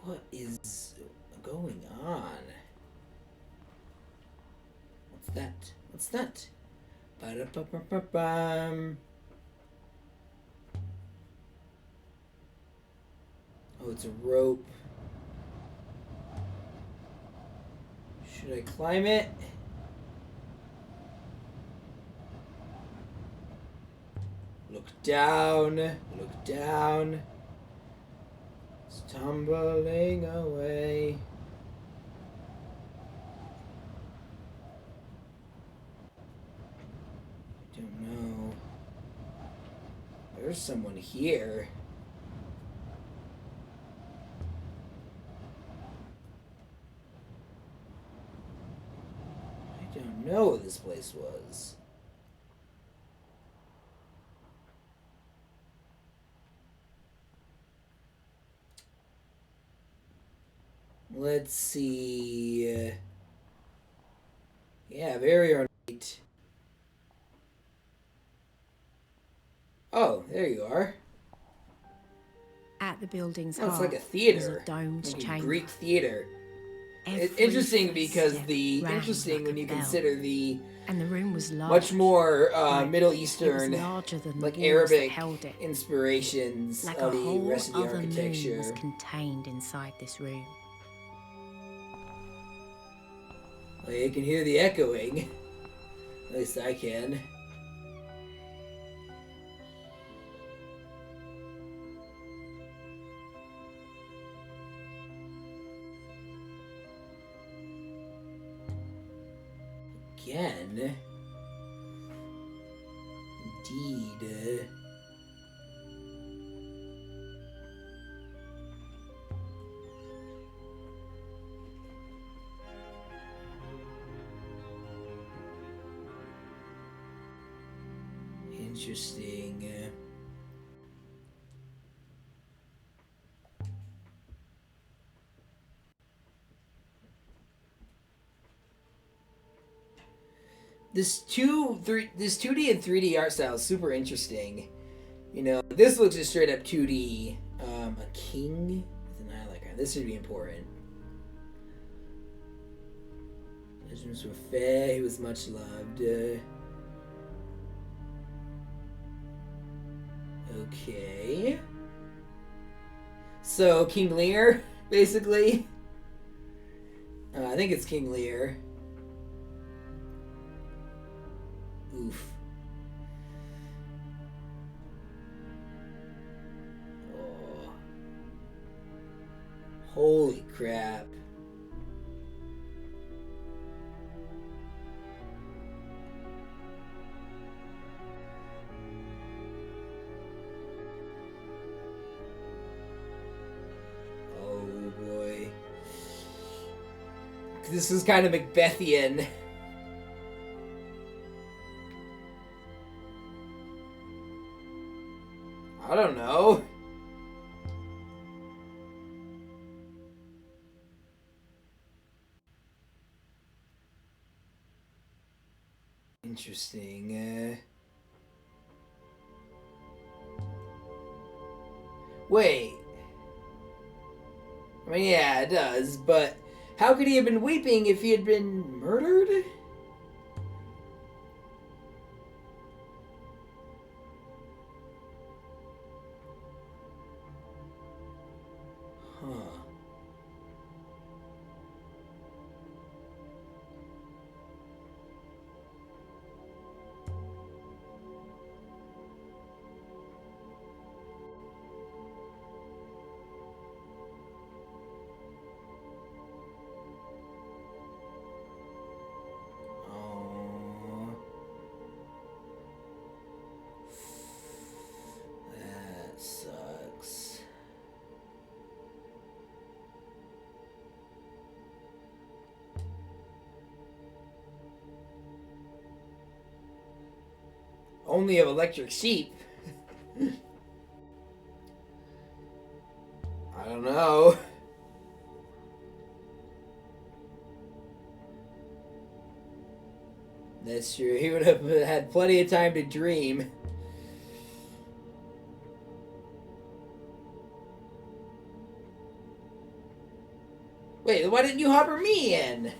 A: What is going on? What's that? What's that? Ba-da-ba-ba-ba-bum. Oh, it's a rope. Should I climb it? Look down. Look down. It's tumbling away. I don't know. There's someone here. I don't know what this place was. Let's see. Yeah, very ornate. Oh, there you are.
B: At the building's
A: Oh, it's
B: heart
A: like a theater.
B: was a domed
A: Like a
B: chamber.
A: Greek theater. It's
B: Every
A: interesting because
B: footstep
A: interesting
B: rang
A: when
B: like
A: you
B: a bell.
A: consider the
B: And the room was large.
A: much more
B: Like,
A: Middle
B: it was
A: Eastern,
B: larger than the
A: like
B: walls
A: Arabic
B: that held it.
A: inspirations
B: Like
A: of
B: a
A: the
B: whole
A: rest of the
B: other moon was
A: architecture.
B: contained inside this room.
A: Well, you can hear the echoing. At least I can. Again. Indeed. Interesting. This 2D and 3D art style is super interesting. You know, this looks just straight up 2D. A king with an eye like her. This would be important. Judgments were fair. He was much loved. Okay. So King Lear, basically. I think it's King Lear. Oof. Oh. Holy crap. Oh boy. This is kind of Macbethian. I don't know. Interesting. Wait. I mean, yeah, it does, but how could he have been weeping if he had been murdered? Huh. Oh. That sucks. Only of electric sheep. I don't know. That's true. He would have had plenty of time to dream. Wait, why didn't you hopper me in?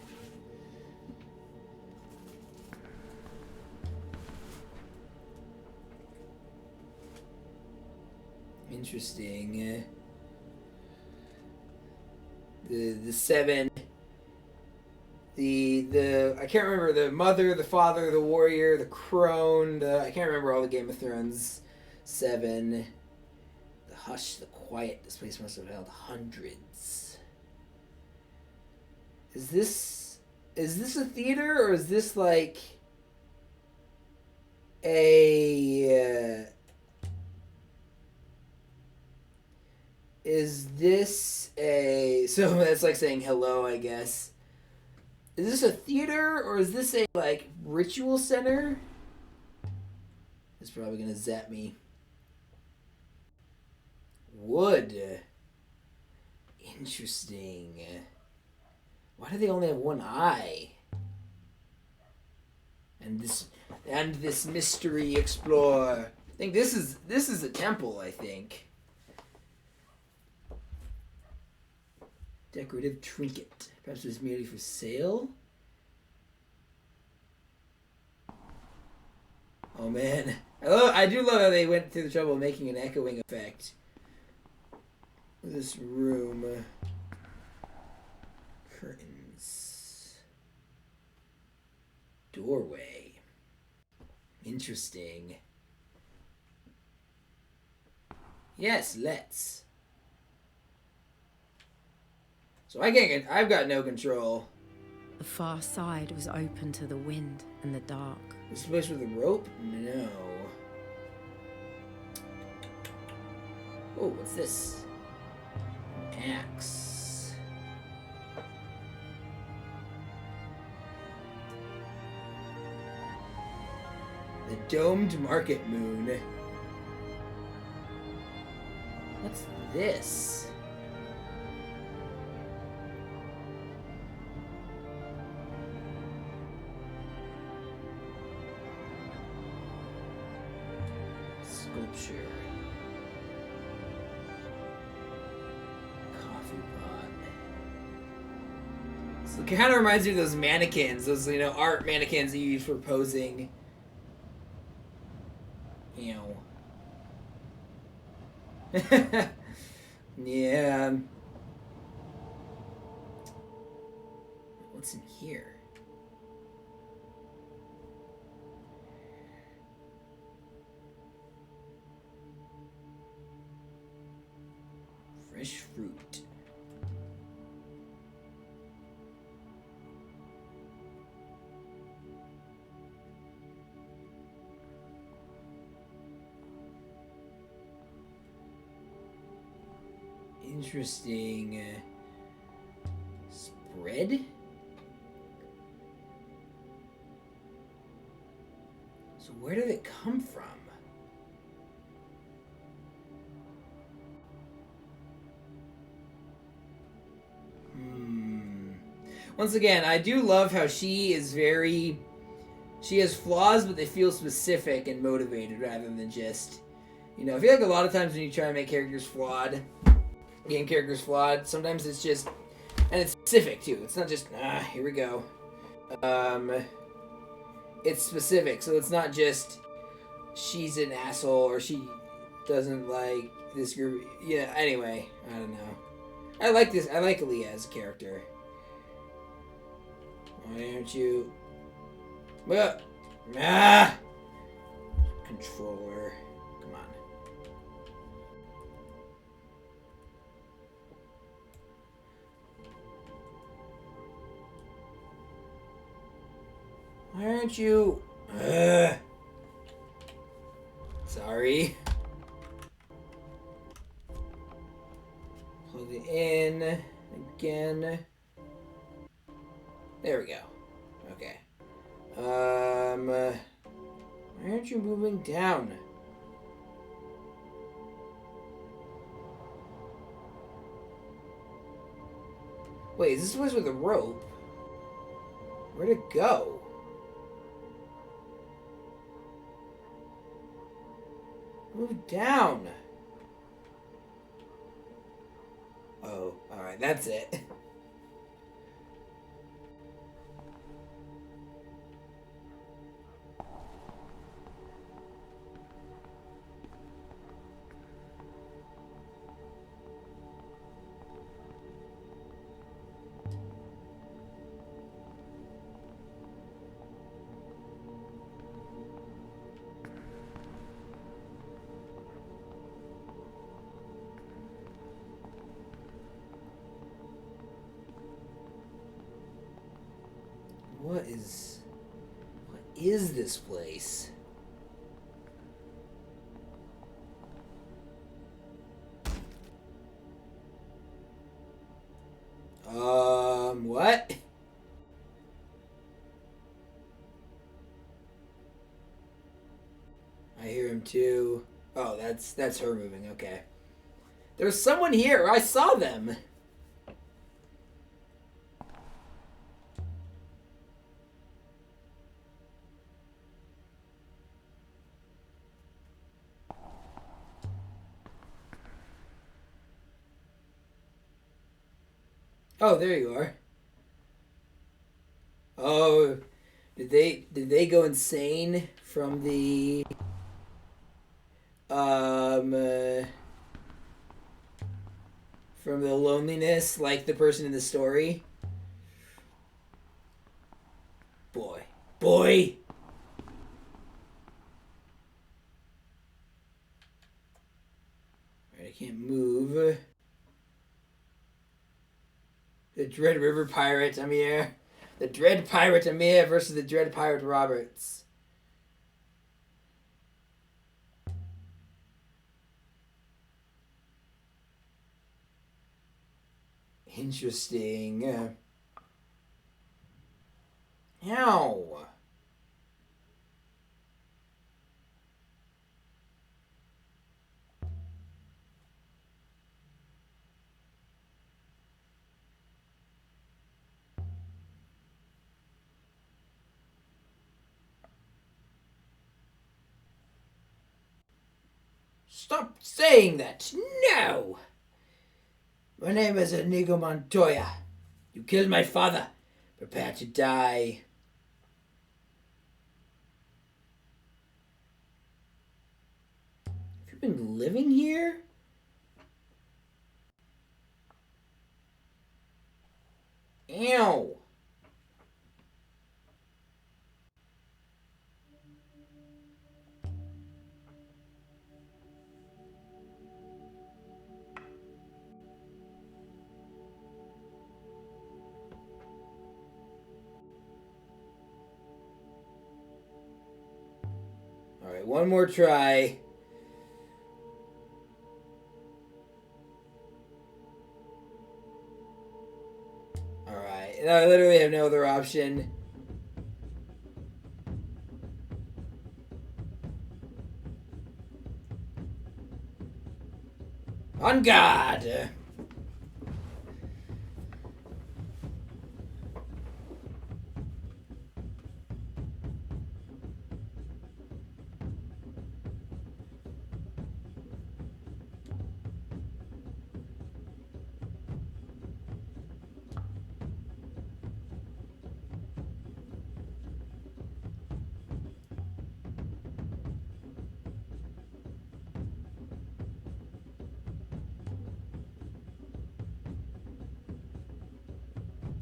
A: Interesting. The seven. The I can't remember the mother, the father, the warrior, the crone. I can't remember all the Game of Thrones. 7. The hush, the quiet. This place must have held hundreds. Is this a theater, or is this like a is this a so that's like saying hello, I guess. Is this a theater, or is this a like ritual center? It's probably gonna zap me. Wood. Interesting. Why do they only have one eye? And this mystery explore. I think this is a temple, I think. Decorative trinket. Perhaps it's merely for sale? Oh man. I do love how they went through the trouble of making an echoing effect. This room. Curtains. Doorway. Interesting. Yes, let's. So I've got no control.
B: The far side was open to the wind and the dark.
A: This place with a rope? No. Oh, what's this? An axe. The domed market moon. What's this? Sculpture. Coffee pot. So it kind of reminds me of those mannequins, those art mannequins that you use for posing. Yeah. What's in here? Fresh fruit. Interesting. Spread? So where did it come from? Once again, I do love how she has flaws, but they feel specific and motivated rather than just, I feel like a lot of times when you try to make characters flawed, game characters flawed, sometimes it's just, and it's specific too. It's not just, here we go. It's specific, so it's not just, she's an asshole or she doesn't like this group. Yeah, anyway, I don't know. I like Aaliyah as a character. Why aren't you... Controller. Come on. Why aren't you... Sorry. Plug it in. Again. There we go. Okay. Why aren't you moving down? Wait, is this the place with a rope? Where'd it go? Down. Oh, alright, that's it. What is this place? What? I hear him too. Oh, that's her moving, okay. There's someone here. I saw them. Oh, there you are. Oh, did they go insane from the um uh, from the loneliness like the person in the story? Boy. Boy. Alright, I can't move. The Dread River Pirate Amir. The Dread Pirate Amir versus the Dread Pirate Roberts. Interesting. Ow. Stop saying that. No. My name is Inigo Montoya. You killed my father. Prepare to die. Have you been living here? Ew. Alright, one more try. Alright, I literally have no other option. On guard!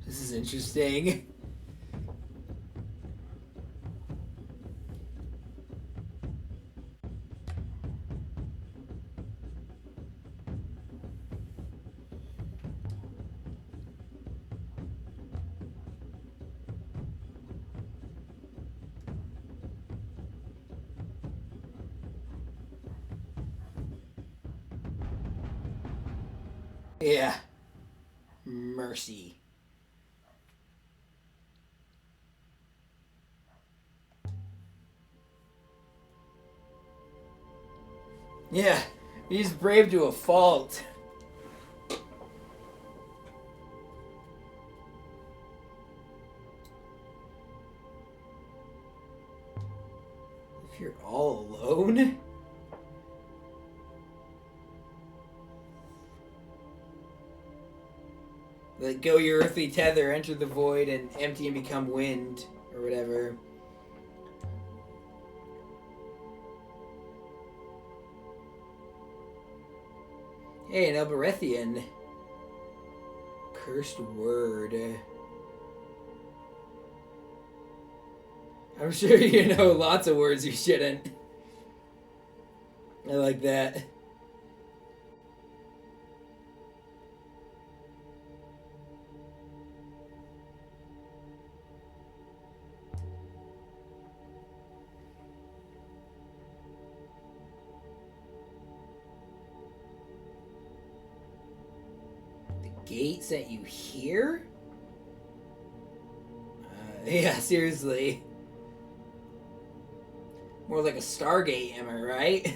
A: This is interesting. Yeah. Mercy. Yeah, he's brave to a fault. If you're all alone? Let go your earthly tether, enter the void, and empty and become wind, or whatever. Hey, an Elberethian. Cursed word. I'm sure you know lots of words you shouldn't. I like that. Gate sent you here? Yeah, seriously. More like a Stargate, am I right?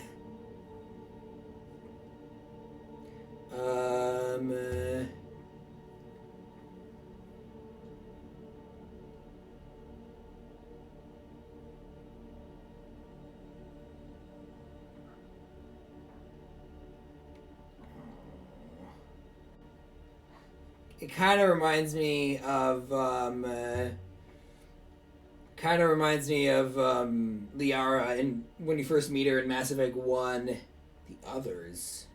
A: It kind of reminds me of Liara and when you first meet her in Mass Effect 1. The others.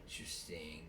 A: Interesting.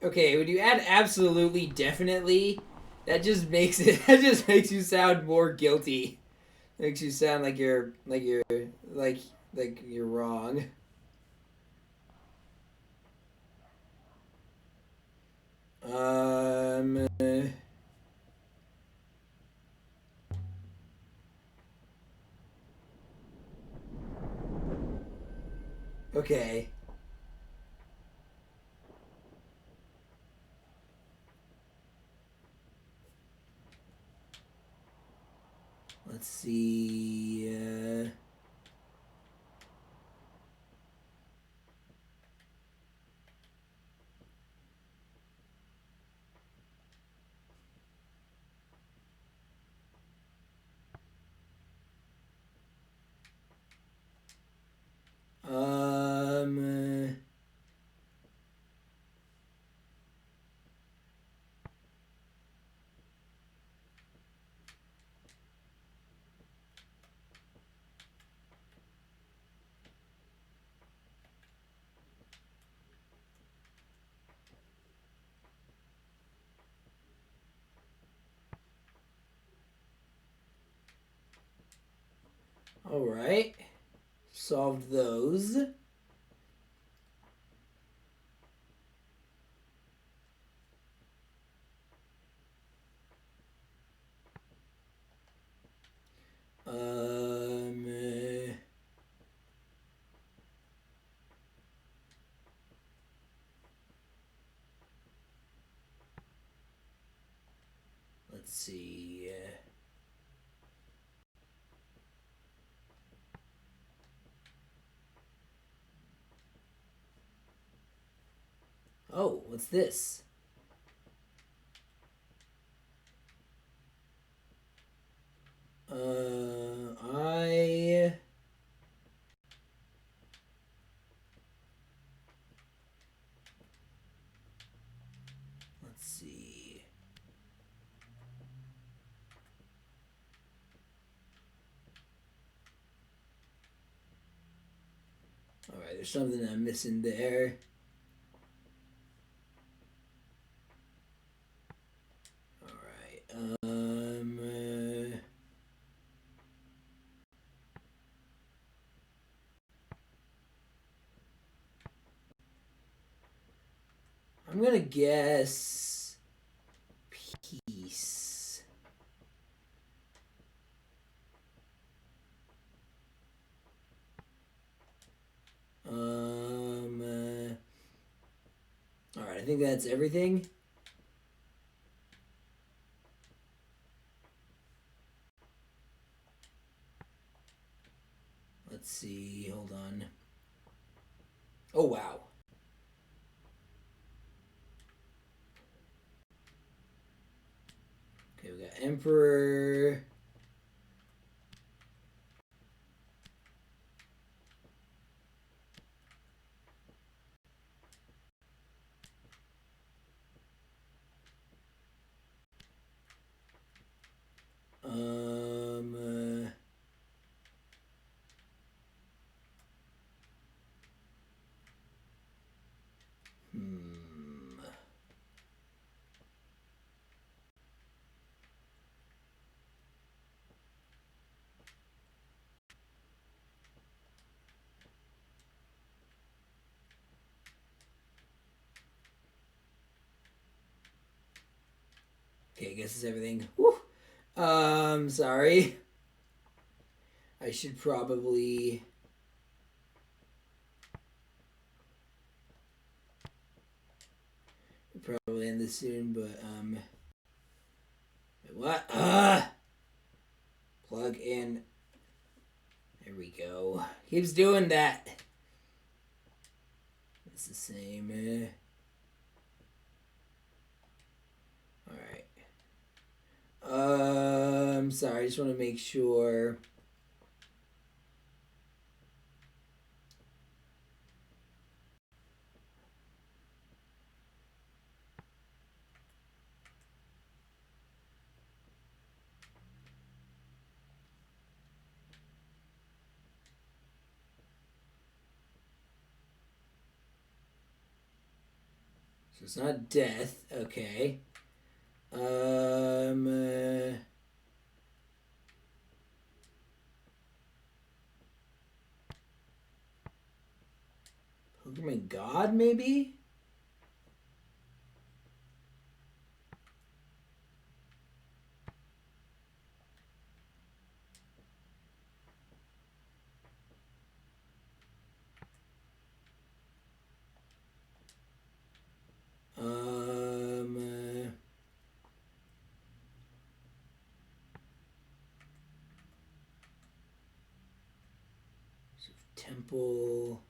A: Okay, when you add absolutely definitely, that just makes you sound more guilty. Makes you sound like you're wrong. Um okay. Let's see. All right. Solved those. Let's see. Oh, what's this? I... Let's see. Alright, there's something I'm missing there. Alright, I'm gonna guess peace. think that's everything. Let's see. Hold on. Oh, wow. Okay, we got Emperor. Uh, hmm. Okay, I guess it's everything. Whew. Sorry. I should probably end this soon, but what? Plug in. There we go. Keeps doing that. It's the same. Alright. Sorry, I just want to make sure. So it's not death. Okay. Pokemon God, maybe? Temple.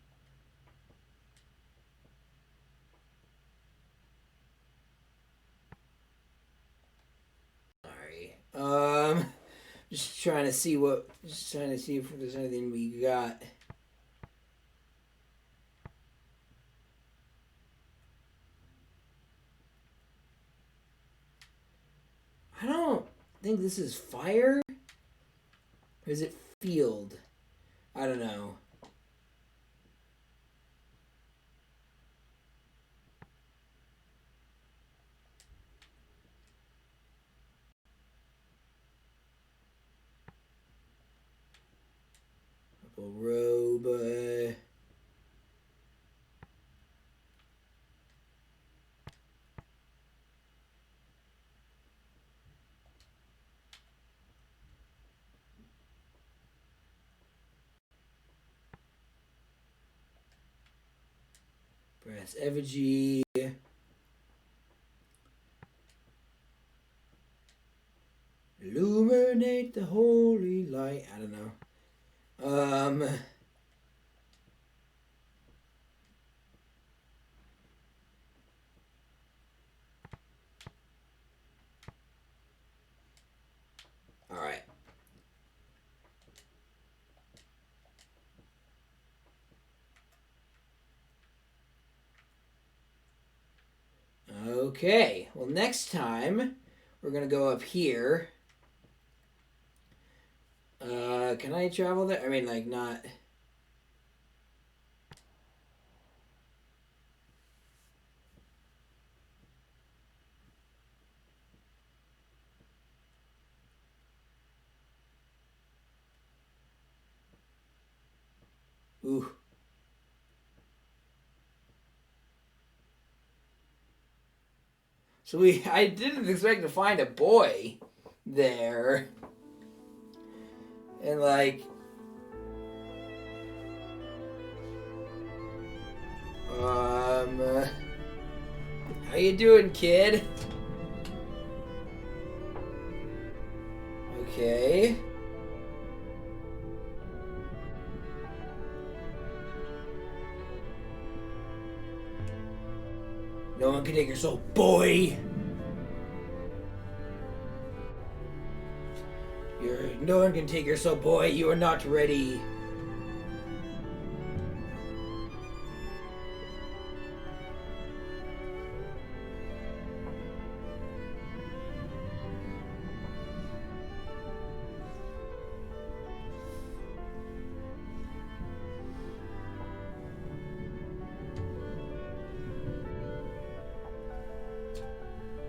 A: Sorry. Just trying to see if there's anything we got. I don't think this is fire. Or is it field? I don't know. Purple robe. Brass effigy. Illuminate the holy light. I don't know. All right. Okay. Well, next time we're gonna go up here. Can I travel there? I mean, like, not. Ooh. So I didn't expect to find a boy there. And like, How you doing, kid? Okay. No one can take your soul, boy. No one can take your soul, boy. You are not ready.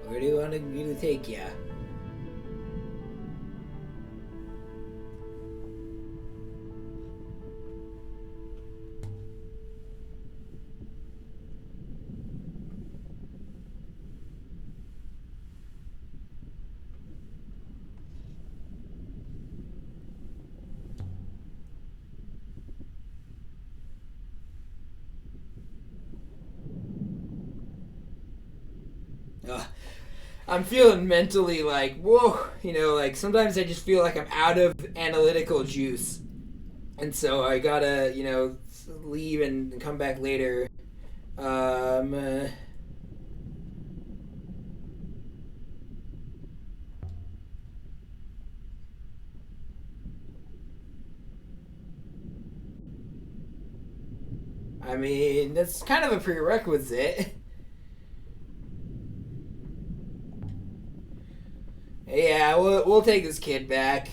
A: Where do you want me to take ya? I'm feeling mentally like, whoa, you know, like sometimes I just feel like I'm out of analytical juice. And so I gotta, you know, leave and come back later. Um, I mean, that's kind of a prerequisite. Yeah, we'll take this kid back.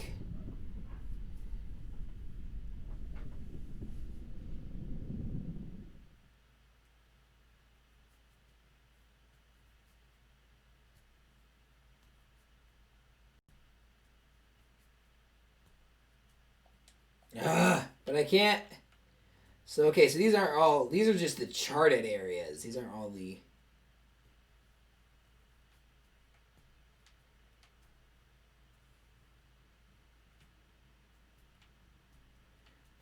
A: But I can't. So okay, so these aren't all. These are just the charted areas. These aren't all the.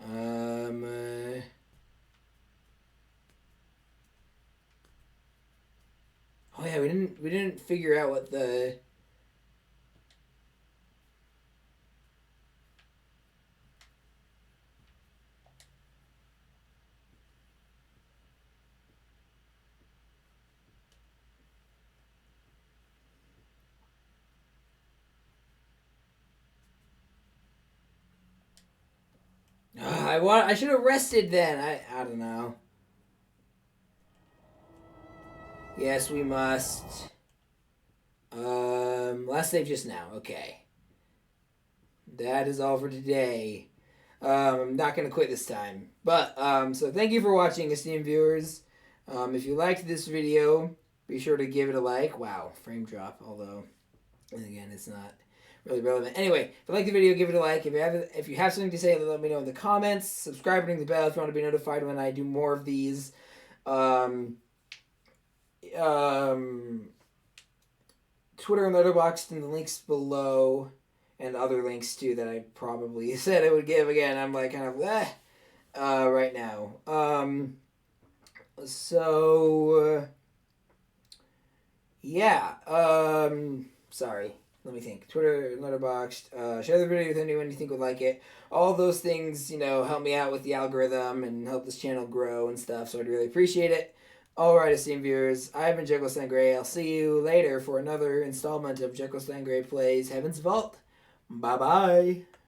A: Um. Oh yeah, we didn't figure out what the. I should have rested then. I don't know. Yes, we must. Last save just now. Okay. That is all for today. I'm not gonna quit this time. But so thank you for watching, esteemed viewers. If you liked this video, be sure to give it a like. Wow, frame drop. Although, and again, it's not really relevant. Anyway, if you like the video, give it a like. If you have something to say, let me know in the comments. Subscribe, ring the bell if you want to be notified when I do more of these. Twitter and Letterboxd in the links below, and other links too that I probably said I would give. Again, I'm like kind of right now. Yeah. Sorry. Let me think. Twitter and Letterboxd. Share the video with anyone you think would like it. All those things, you know, help me out with the algorithm and help this channel grow and stuff. So I'd really appreciate it. Alright, esteemed viewers, I've been Jekyllstein Gray. I'll see you later for another installment of Jekyllstein Gray Plays Heaven's Vault. Bye-bye.